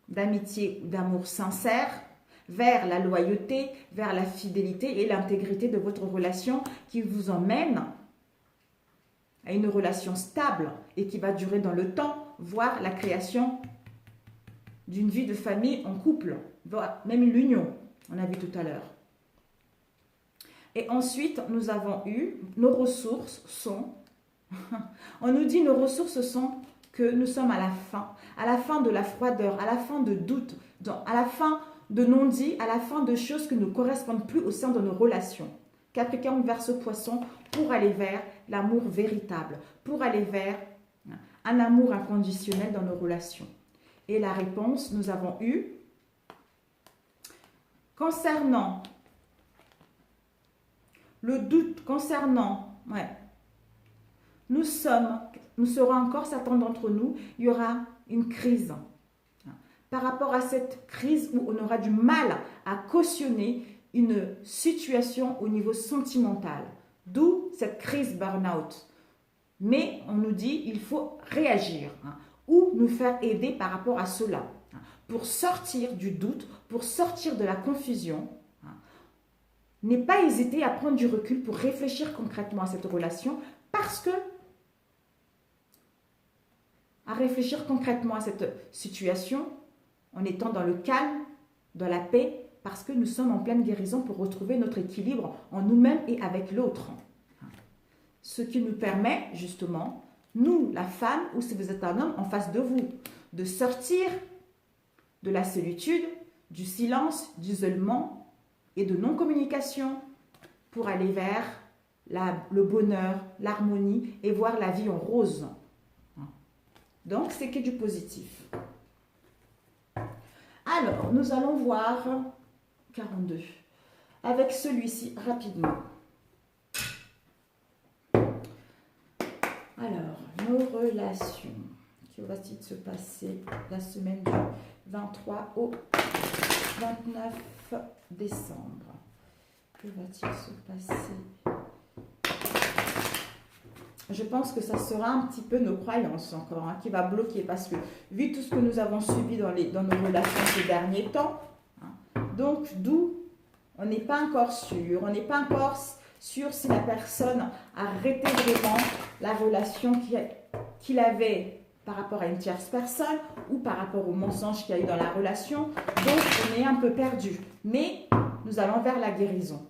Speaker 1: d'amitié ou d'amour sincère, vers la loyauté, vers la fidélité et l'intégrité de votre relation qui vous emmène à une relation stable et qui va durer dans le temps, voire la création d'une vie de famille en couple, voire même l'union, on a vu tout à l'heure. Et ensuite, nous avons eu, nos ressources sont, on nous dit nos ressources sont que nous sommes à la fin de la froideur, à la fin de doute, à la fin de non-dits, à la fin de choses qui ne correspondent plus au sein de nos relations. Capricorne verse Poisson pour aller vers l'amour véritable, pour aller vers un amour inconditionnel dans nos relations. Et la réponse, nous avons eu concernant le doute, concernant, nous serons encore, certains d'entre nous, il y aura une crise. Par rapport à cette crise où on aura du mal à cautionner une situation au niveau sentimental. D'où cette crise burn-out. Mais on nous dit il faut réagir ou nous faire aider par rapport à cela. Pour sortir du doute, pour sortir de la confusion, n'ayez pas hésité à prendre du recul pour réfléchir concrètement à cette relation parce que à réfléchir concrètement à cette situation en étant dans le calme, dans la paix, parce que nous sommes en pleine guérison pour retrouver notre équilibre en nous-mêmes et avec l'autre. Ce qui nous permet justement, nous, la femme, ou si vous êtes un homme en face de vous, de sortir de la solitude, du silence, d'isolement et de non-communication pour aller vers le bonheur, l'harmonie et voir la vie en rose. Donc, c'est que du positif. Alors, nous allons voir 42. Avec celui-ci, rapidement. Alors, nos relations. Que va-t-il se passer la semaine du 23 au 29 décembre? Que va-t-il se passer? Je pense que ça sera un petit peu nos croyances encore qui va bloquer parce que vu tout ce que nous avons subi dans nos relations ces derniers temps, donc d'où on n'est pas encore sûr, on n'est pas encore sûr si la personne a arrêté vraiment la relation qu'il avait par rapport à une tierce personne ou par rapport au mensonge qu'il y a eu dans la relation. Donc on est un peu perdu, mais nous allons vers la guérison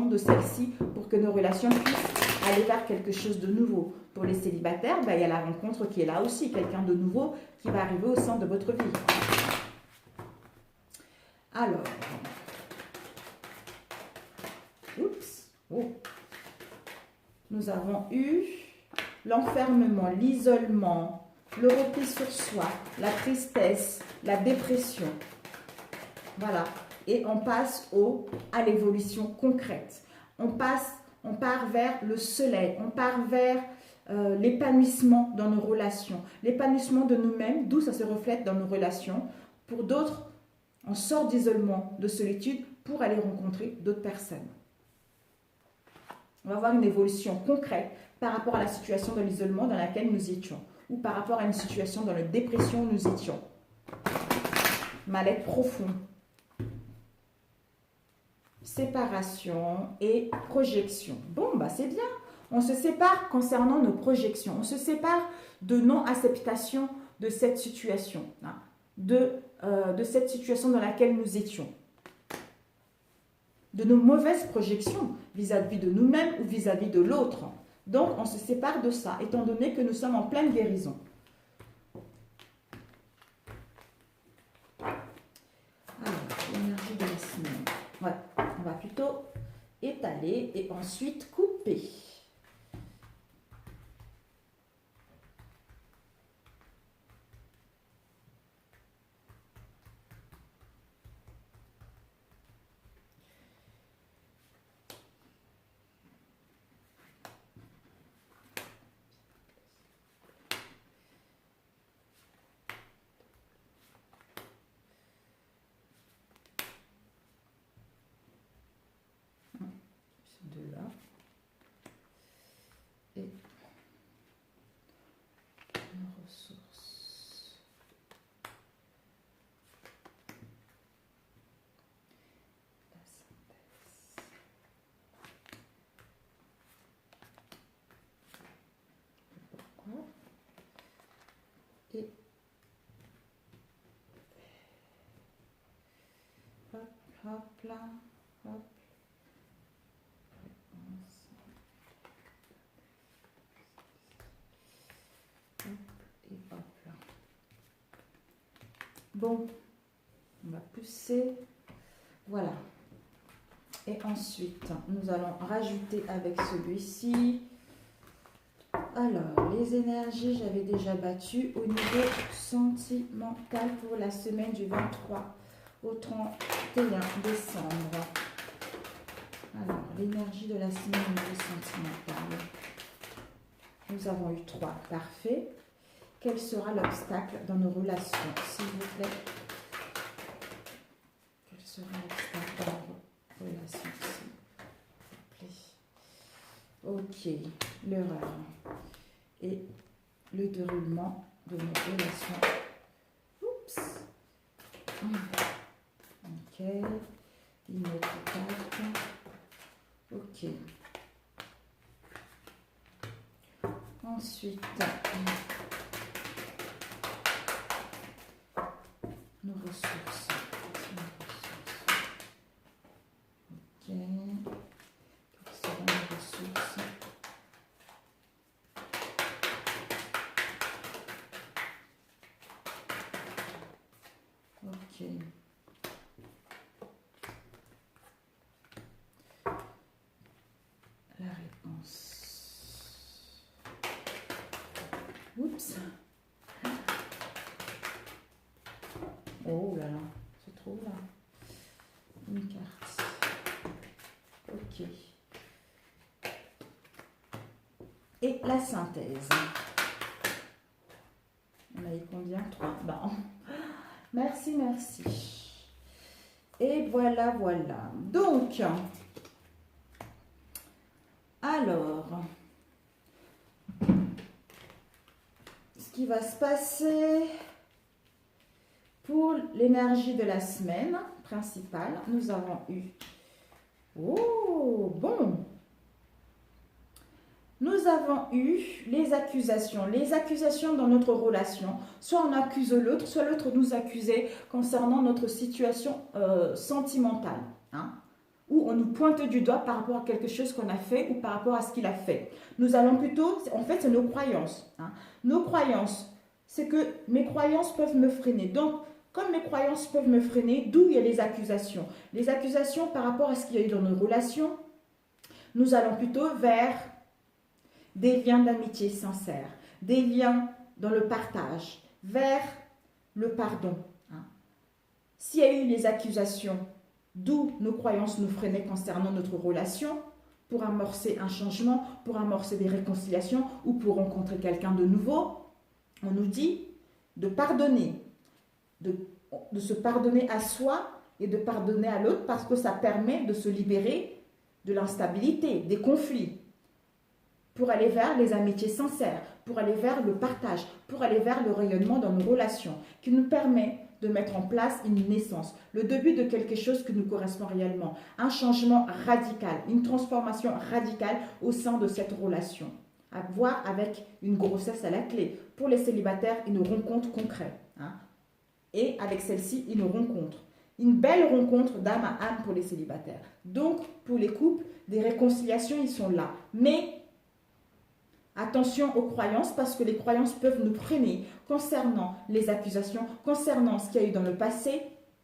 Speaker 1: de celle-ci pour que nos relations puissent aller vers quelque chose de nouveau. Pour les célibataires, il y a la rencontre qui est là aussi, quelqu'un de nouveau qui va arriver au sein de votre vie. Alors, nous avons eu l'enfermement, l'isolement, le repli sur soi, la tristesse, la dépression. Voilà. Et on passe à l'évolution concrète. On part vers le soleil, on part vers l'épanouissement dans nos relations, l'épanouissement de nous-mêmes, d'où ça se reflète dans nos relations. Pour d'autres, on sort d'isolement, de solitude pour aller rencontrer d'autres personnes. On va avoir une évolution concrète par rapport à la situation de l'isolement dans laquelle nous étions ou par rapport à une situation dans la dépression où nous étions. Mal-être profond. Séparation et projection. Bon, c'est bien. On se sépare concernant nos projections. On se sépare de non-acceptation de cette situation, de cette situation dans laquelle nous étions. De nos mauvaises projections vis-à-vis de nous-mêmes ou vis-à-vis de l'autre. Donc, on se sépare de ça, étant donné que nous sommes en pleine guérison. Alors, l'énergie de la semaine. Ouais, on va plutôt étaler et ensuite couper. De là. hop là, hop. Hop et hop là. Bon, on va pousser. Voilà. Et ensuite, nous allons rajouter avec celui-ci. Alors, les énergies, j'avais déjà battu au niveau sentimental pour la semaine du 23 au 31 décembre. Alors, l'énergie de la semaine au niveau sentimental. Nous avons eu 3. Parfait. Quel sera l'obstacle dans nos relations, s'il vous plaît? Quel sera l'obstacle dans nos relations, s'il vous plaît? Ok, l'erreur et le déroulement de nos relations. Oups. Ok, une autre carte. Ok. Ensuite, nos ressources. Ok. Quelles seront nos ressources? Ok. La réponse. Oups. Oh là là, c'est trop là. Une carte. Ok. Et la synthèse. On a eu combien? 3. Bon. Merci, merci. Et voilà, voilà. Donc, alors, ce qui va se passer pour l'énergie de la semaine principale, nous avons eu... Oh, bon. Nous avons eu les accusations. Les accusations dans notre relation. Soit on accuse l'autre, soit l'autre nous accusait concernant notre situation sentimentale. Hein, où on nous pointe du doigt par rapport à quelque chose qu'on a fait ou par rapport à ce qu'il a fait. Nous allons plutôt... En fait, c'est nos croyances. Hein. Nos croyances, c'est que mes croyances peuvent me freiner. Donc, comme mes croyances peuvent me freiner, d'où il y a les accusations. Les accusations par rapport à ce qu'il y a eu dans nos relations, nous allons plutôt vers... des liens d'amitié sincères, des liens dans le partage, vers le pardon. Hein. S'il y a eu les accusations, d'où nos croyances nous freinaient concernant notre relation, pour amorcer un changement, pour amorcer des réconciliations ou pour rencontrer quelqu'un de nouveau, on nous dit de pardonner, de se pardonner à soi et de pardonner à l'autre parce que ça permet de se libérer de l'instabilité, des conflits, pour aller vers les amitiés sincères, pour aller vers le partage, pour aller vers le rayonnement dans nos relations, qui nous permet de mettre en place une naissance, le début de quelque chose qui nous correspond réellement, un changement radical, une transformation radicale au sein de cette relation, à voir avec une grossesse à la clé. Pour les célibataires, une rencontre concrète, hein. Et avec celle-ci, une rencontre. Une belle rencontre d'âme à âme pour les célibataires. Donc, pour les couples, des réconciliations, ils sont là. Mais attention aux croyances parce que les croyances peuvent nous freiner concernant les accusations, concernant ce qu'il y a eu dans le passé,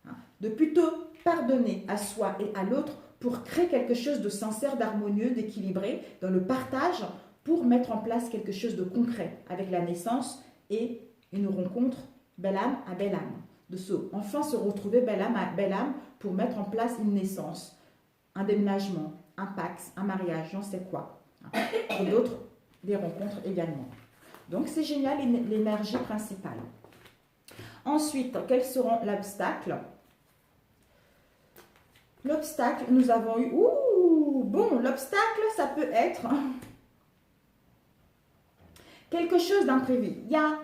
Speaker 1: hein, de plutôt pardonner à soi et à l'autre pour créer quelque chose de sincère, d'harmonieux, d'équilibré dans le partage pour mettre en place quelque chose de concret avec la naissance et une rencontre belle âme à belle âme. Enfin se retrouver belle âme à belle âme pour mettre en place une naissance, un déménagement, un pax, un mariage, j'en sais quoi. Hein. Pour d'autres, des rencontres également. Donc c'est génial l'énergie principale. Ensuite, quels seront l'obstacle? L'obstacle, nous avons eu... Bon, l'obstacle, ça peut être quelque chose d'imprévu. Il y a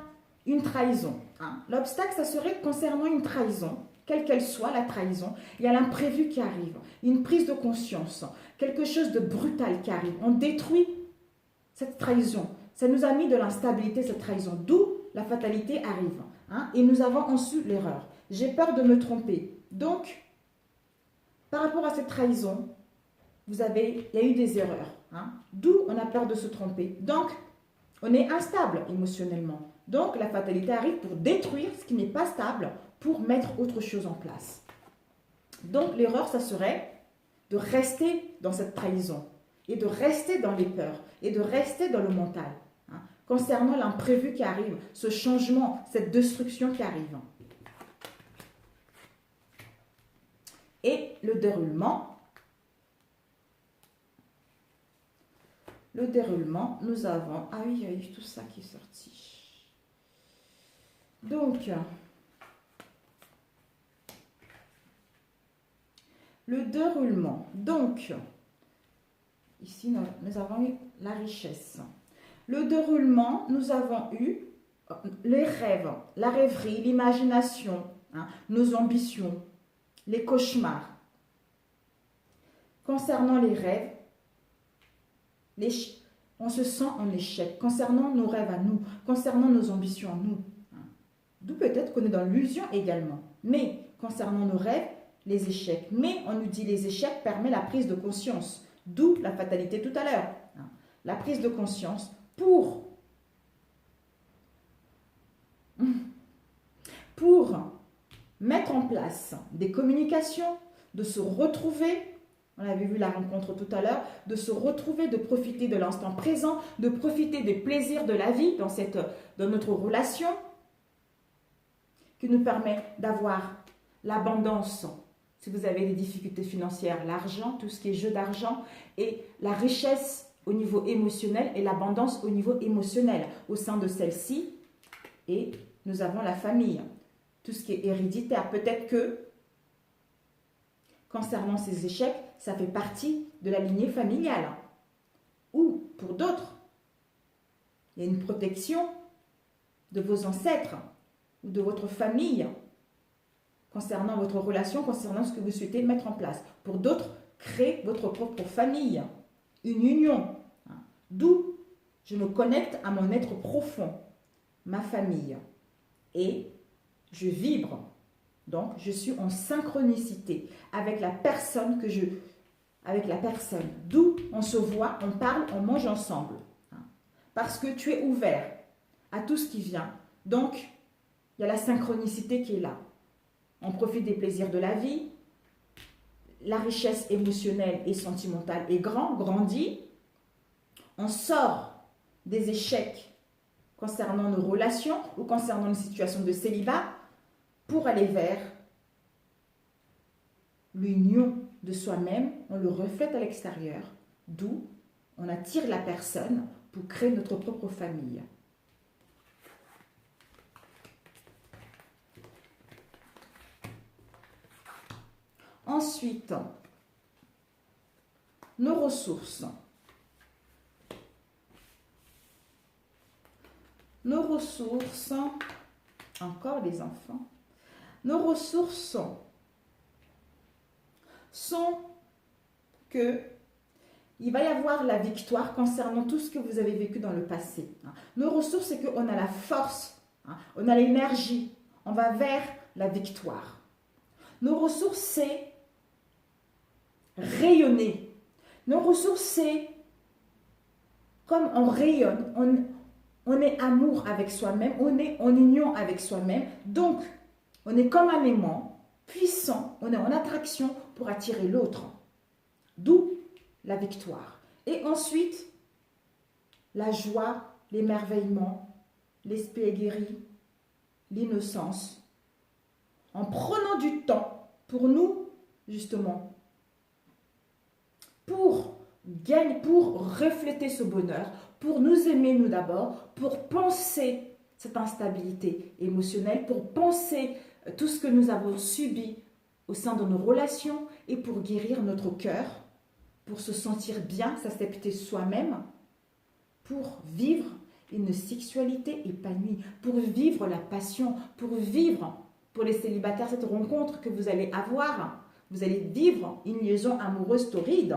Speaker 1: une trahison. Hein. L'obstacle, ça serait concernant une trahison, quelle qu'elle soit la trahison. Il y a l'imprévu qui arrive, une prise de conscience, quelque chose de brutal qui arrive. On détruit cette trahison. Ça nous a mis de l'instabilité, cette trahison. D'où la fatalité arrive. Hein. Et nous avons ensuite l'erreur. J'ai peur de me tromper. Donc, par rapport à cette trahison, il y a eu des erreurs. Hein? D'où on a peur de se tromper. Donc, on est instable émotionnellement. Donc, la fatalité arrive pour détruire ce qui n'est pas stable, pour mettre autre chose en place. Donc, l'erreur, ça serait de rester dans cette trahison et de rester dans les peurs et de rester dans le mental. Hein, concernant l'imprévu qui arrive, ce changement, cette destruction qui arrive. Et le déroulement, nous avons... Ah oui, il y a eu tout ça qui est sorti. Donc, le déroulement. Donc, ici, nous avons eu la richesse. Le déroulement, nous avons eu les rêves, la rêverie, l'imagination, hein, nos ambitions, les cauchemars. Concernant les rêves, on se sent en échec. Concernant nos rêves à nous, concernant nos ambitions à nous. Hein. D'où peut-être qu'on est dans l'illusion également. Mais concernant nos rêves, les échecs. Mais on nous dit les échecs permettent la prise de conscience. D'où la fatalité tout à l'heure. Hein. La prise de conscience pour mettre en place des communications, de se retrouver, on avait vu la rencontre tout à l'heure, de se retrouver, de profiter de l'instant présent, de profiter des plaisirs de la vie dans notre relation, qui nous permet d'avoir l'abondance, si vous avez des difficultés financières, l'argent, tout ce qui est jeu d'argent, et la richesse au niveau émotionnel et l'abondance au niveau émotionnel au sein de celle-ci. Et nous avons la famille, tout ce qui est héréditaire. Peut-être que, concernant ces échecs, ça fait partie de la lignée familiale. Ou, pour d'autres, il y a une protection de vos ancêtres ou de votre famille concernant votre relation, concernant ce que vous souhaitez mettre en place. Pour d'autres, créez votre propre famille, une union. D'où je me connecte à mon être profond, ma famille. Et je vibre. Donc, je suis en synchronicité avec la personne D'où on se voit, on parle, on mange ensemble. Parce que tu es ouvert à tout ce qui vient. Donc, il y a la synchronicité qui est là. On profite des plaisirs de la vie. La richesse émotionnelle et sentimentale est grandit. On sort des échecs concernant nos relations ou concernant une situation de célibat pour aller vers l'union de soi-même. On le reflète à l'extérieur, d'où on attire la personne pour créer notre propre famille. Ensuite, nos ressources. Nos ressources, encore les enfants, nos ressources sont que il va y avoir la victoire concernant tout ce que vous avez vécu dans le passé. Nos ressources, c'est qu'on a la force, on a l'énergie, on va vers la victoire. Nos ressources, c'est rayonner. Nos ressources, c'est comme on rayonne, on est amour avec soi-même, on est en union avec soi-même. Donc, on est comme un aimant puissant, on est en attraction pour attirer l'autre. D'où la victoire. Et ensuite, la joie, l'émerveillement, l'esprit guéri, l'innocence. En prenant du temps pour nous, justement, pour gagner, pour refléter ce bonheur, pour nous aimer nous d'abord, pour penser cette instabilité émotionnelle, pour penser tout ce que nous avons subi au sein de nos relations et pour guérir notre cœur, pour se sentir bien, s'accepter soi-même, pour vivre une sexualité épanouie, pour vivre la passion, pour vivre, pour les célibataires, cette rencontre que vous allez avoir, vous allez vivre une liaison amoureuse torride.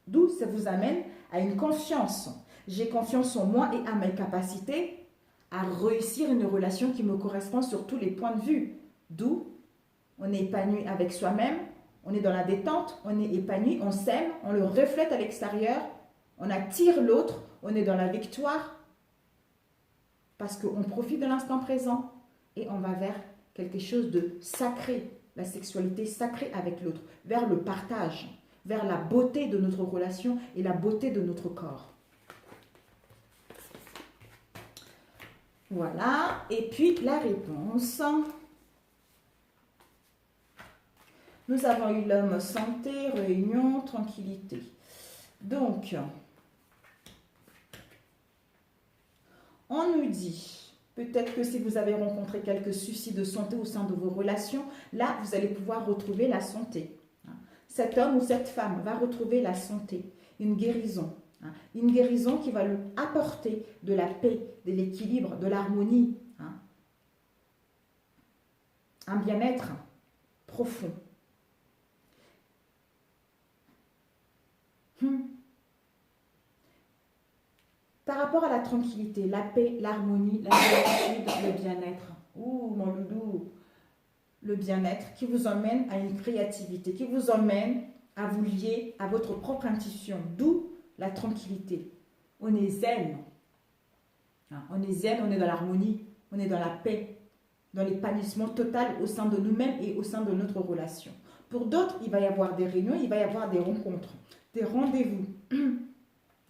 Speaker 1: D'où ça vous amène à une confiance. J'ai confiance en moi et à mes capacités à réussir une relation qui me correspond sur tous les points de vue. D'où on est épanoui avec soi-même, On est dans la détente, on est épanoui, on s'aime, on le reflète à l'extérieur, on attire l'autre, on est dans la victoire parce qu'on profite de l'instant présent et on va vers quelque chose de sacré, la sexualité sacrée avec l'autre, vers le partage, vers la beauté de notre relation et la beauté de notre corps. Voilà, et puis la réponse. Nous avons eu l'homme santé, réunion, tranquillité. Donc, on nous dit, peut-être que si vous avez rencontré quelques soucis de santé au sein de vos relations, là, vous allez pouvoir retrouver la santé. Cet homme ou cette femme va retrouver la santé, une guérison. Une guérison qui va lui apporter de la paix, de l'équilibre, de l'harmonie. Un bien-être profond. Par rapport à la tranquillité, la paix, l'harmonie, la gratitude, le bien-être. Ouh, mon loulou. Le bien-être qui vous emmène à une créativité, qui vous emmène à vous lier à votre propre intuition. D'où la tranquillité. On est zen. On est zen, on est dans l'harmonie, on est dans la paix, dans l'épanouissement total au sein de nous-mêmes et au sein de notre relation. Pour d'autres, il va y avoir des réunions, il va y avoir des rencontres, des rendez-vous.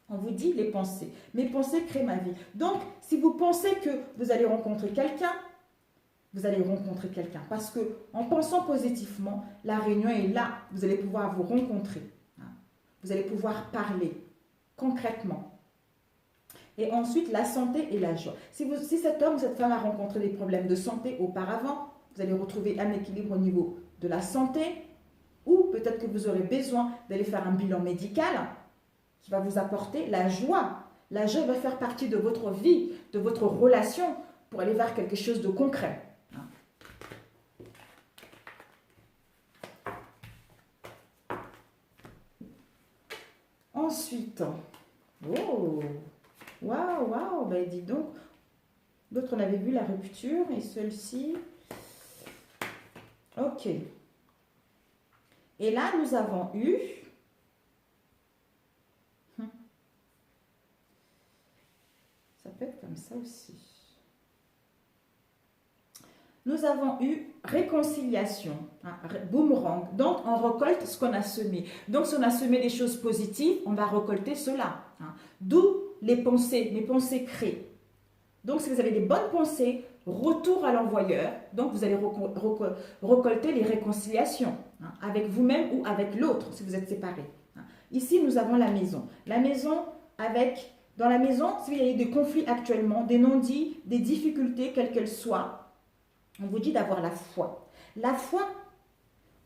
Speaker 1: On vous dit les pensées. Mes pensées créent ma vie. Donc, si vous pensez que vous allez rencontrer quelqu'un, vous allez rencontrer quelqu'un. Parce que en pensant positivement, la réunion est là. Vous allez pouvoir vous rencontrer. Vous allez pouvoir parler concrètement. Et ensuite, la santé et la joie. Si cet homme ou cette femme a rencontré des problèmes de santé auparavant, vous allez retrouver un équilibre au niveau de la santé. Ou peut-être que vous aurez besoin d'aller faire un bilan médical qui va vous apporter la joie. La joie va faire partie de votre vie, de votre relation, pour aller vers quelque chose de concret. Ensuite, oh, waouh, waouh, ben dis donc, d'autres on avait vu la rupture et celle-ci, ok. Et là, nous avons eu, ça peut être comme ça aussi. Nous avons eu réconciliation, boomerang. Donc, on récolte ce qu'on a semé. Donc, si on a semé des choses positives, on va récolter cela. D'où les pensées, mes pensées créent. Donc, si vous avez des bonnes pensées, retour à l'envoyeur. Donc, vous allez récolter les réconciliations avec vous-même ou avec l'autre, si vous êtes séparés. Ici, nous avons la maison. La maison dans la maison, s'il y a eu des conflits actuellement, des non-dits, des difficultés, quelles qu'elles soient, on vous dit d'avoir la foi. La foi,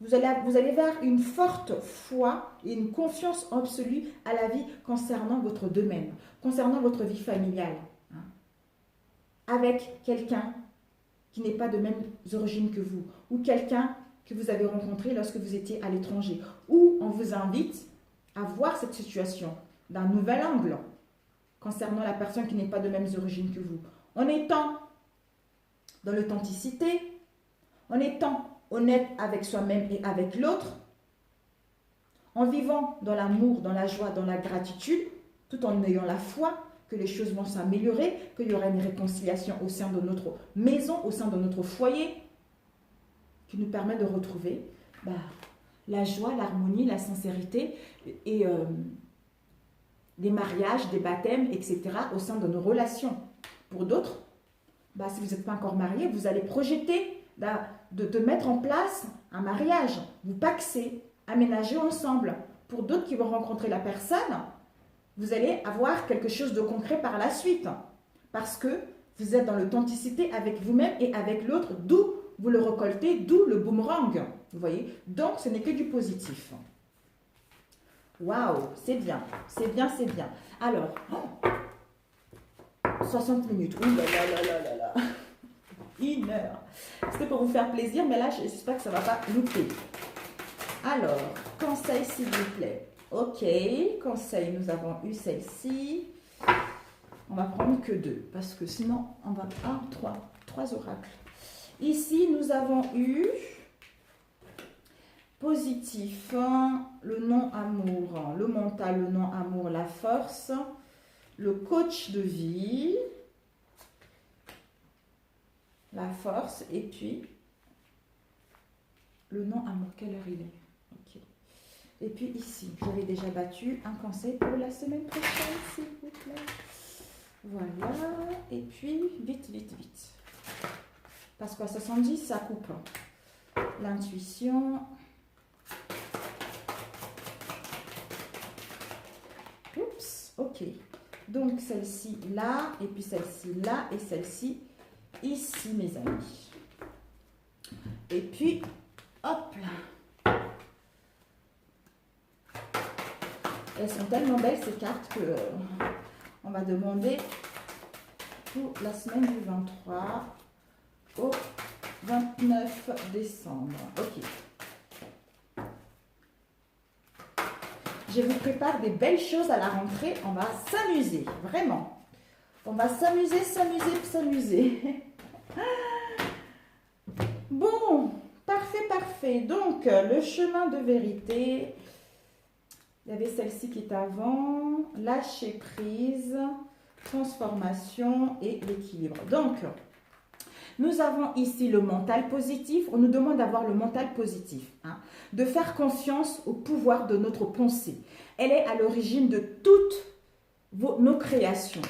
Speaker 1: vous allez vers une forte foi et une confiance absolue à la vie concernant votre domaine, concernant votre vie familiale. Avec quelqu'un qui n'est pas de même origine que vous, ou quelqu'un que vous avez rencontré lorsque vous étiez à l'étranger, ou on vous invite à voir cette situation d'un nouvel angle concernant la personne qui n'est pas de même origine que vous. En étant dans l'authenticité, en étant honnête avec soi-même et avec l'autre, en vivant dans l'amour, dans la joie, dans la gratitude, tout en ayant la foi que les choses vont s'améliorer, qu'il y aura une réconciliation au sein de notre maison, au sein de notre foyer, qui nous permet de retrouver la joie, l'harmonie, la sincérité et des mariages, des baptêmes, etc. au sein de nos relations. Pour d'autres, si vous n'êtes pas encore marié, vous allez projeter de mettre en place un mariage, vous paxer, aménager ensemble. Pour d'autres qui vont rencontrer la personne, vous allez avoir quelque chose de concret par la suite. Parce que vous êtes dans l'authenticité avec vous-même et avec l'autre, d'où vous le récoltez, d'où le boomerang. Vous voyez? Donc, ce n'est que du positif. Waouh, c'est bien, c'est bien, c'est bien. Alors, 60 minutes. Ouh là là là là là là. 1 heure. C'était pour vous faire plaisir, mais là, j'espère que ça ne va pas louper. Alors, conseil s'il vous plaît. Ok, conseil, nous avons eu celle-ci. On va prendre que 2, parce que sinon, on va... 3 oracles. Ici, nous avons eu Positif, le non-amour, le mental, le non-amour, la force, le coach de vie, la force, et puis le non-amour. Quelle heure il est? Ok. Et puis ici, je l'ai déjà battu. Un conseil pour la semaine prochaine, s'il vous plaît. Voilà. Et puis, vite, vite, vite. Parce qu'à 70, ça coupe. L'intuition. Oups, ok. Donc, celle-ci là, et puis celle-ci là, et celle-ci ici, mes amis. Et puis, hop là. Elles sont tellement belles, ces cartes, que on va demander pour la semaine du 23 au 29 décembre. Ok. Je vous prépare des belles choses à la rentrée. On va s'amuser, vraiment. On va s'amuser, s'amuser, s'amuser. Bon, parfait, parfait. Donc, le chemin de vérité. Il y avait celle-ci qui est avant. Lâcher prise, transformation et l'équilibre. Donc, nous avons ici le mental positif. On nous demande d'avoir le mental positif, de faire confiance au pouvoir de notre pensée. Elle est à l'origine de toutes nos créations.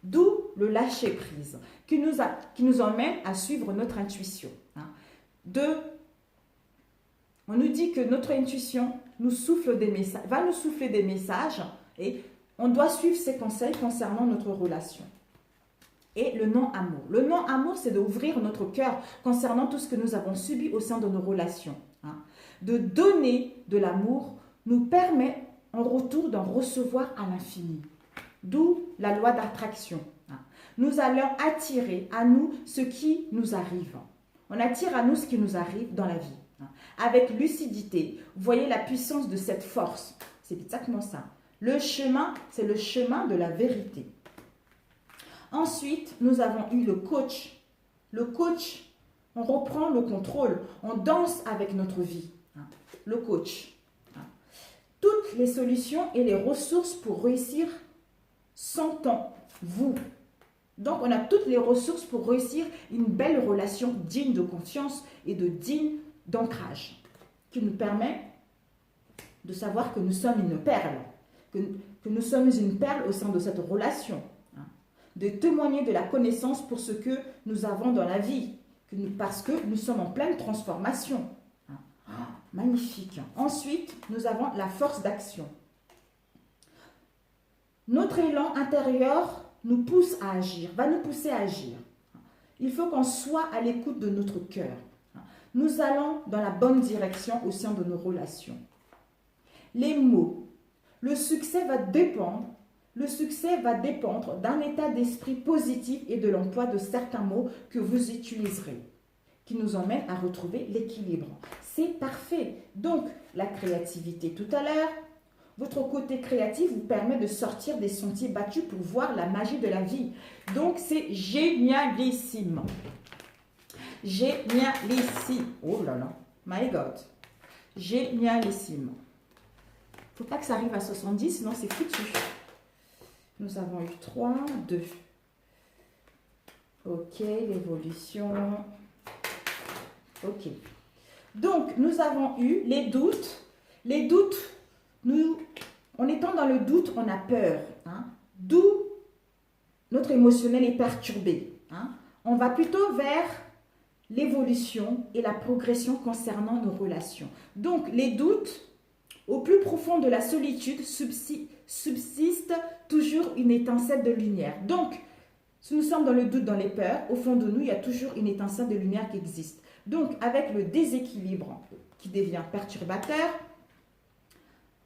Speaker 1: D'où le lâcher-prise qui nous emmène à suivre notre intuition. On nous dit que notre intuition nous souffle des messages, va nous souffler des messages et on doit suivre ses conseils concernant notre relation. Et le non-amour. Le non-amour, c'est d'ouvrir notre cœur concernant tout ce que nous avons subi au sein de nos relations. De donner de l'amour nous permet en retour d'en recevoir à l'infini. D'où la loi d'attraction. Nous allons attirer à nous ce qui nous arrive. On attire à nous ce qui nous arrive dans la vie. Avec lucidité, vous voyez la puissance de cette force. C'est exactement ça. Le chemin, c'est le chemin de la vérité. Ensuite, nous avons eu le coach. Le coach, on reprend le contrôle. On danse avec notre vie. Le coach. Toutes les solutions et les ressources pour réussir sont en vous. Donc, on a toutes les ressources pour réussir une belle relation digne de confiance et digne d'ancrage, qui nous permet de savoir que nous sommes une perle, que nous sommes une perle au sein de cette relation, de témoigner de la connaissance pour ce que nous avons dans la vie, parce que nous sommes en pleine transformation. Magnifique. Ensuite, nous avons la force d'action. Notre élan intérieur nous pousse à agir, va nous pousser à agir. Il faut qu'on soit à l'écoute de notre cœur. Nous allons dans la bonne direction au sein de nos relations. Les mots. Le succès va dépendre d'un état d'esprit positif et de l'emploi de certains mots que vous utiliserez, qui nous emmènent à retrouver l'équilibre. C'est parfait. Donc, la créativité tout à l'heure, votre côté créatif vous permet de sortir des sentiers battus pour voir la magie de la vie. Donc, c'est génialissime. Génialissime. Oh là là, my God. Génialissime. Il ne faut pas que ça arrive à 70, sinon c'est foutu. Nous avons eu 3, 2. Ok, l'évolution. Ok. Donc, nous avons eu les doutes. Les doutes, en étant dans le doute, on a peur. D'où notre émotionnel est perturbé. On va plutôt vers l'évolution et la progression concernant nos relations. Donc, les doutes, au plus profond de la solitude, subsiste toujours une étincelle de lumière. Donc, si nous sommes dans le doute, dans les peurs, au fond de nous, il y a toujours une étincelle de lumière qui existe. Donc, avec le déséquilibre qui devient perturbateur,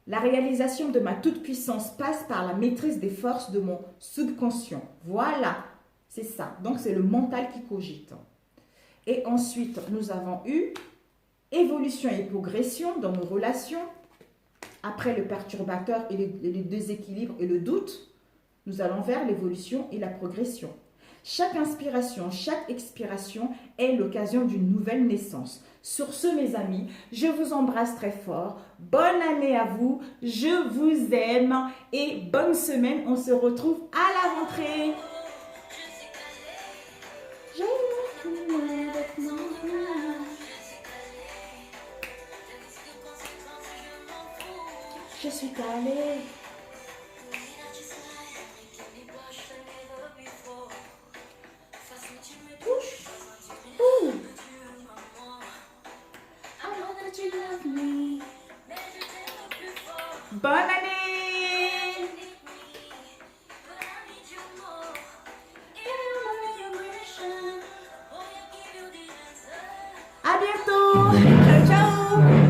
Speaker 1: la réalisation de ma toute-puissance passe par la maîtrise des forces de mon subconscient. Voilà, c'est ça. Donc, c'est le mental qui cogite. Et ensuite, nous avons eu évolution et progression dans nos relations. Après le perturbateur et le déséquilibre et le doute, nous allons vers l'évolution et la progression. Chaque inspiration, chaque expiration est l'occasion d'une nouvelle naissance. Sur ce, mes amis, je vous embrasse très fort. Bonne année à vous. Je vous aime et bonne semaine. On se retrouve à la rentrée. Je suis calée. Ouh. Bonne année! À bientôt! Ciao, ciao!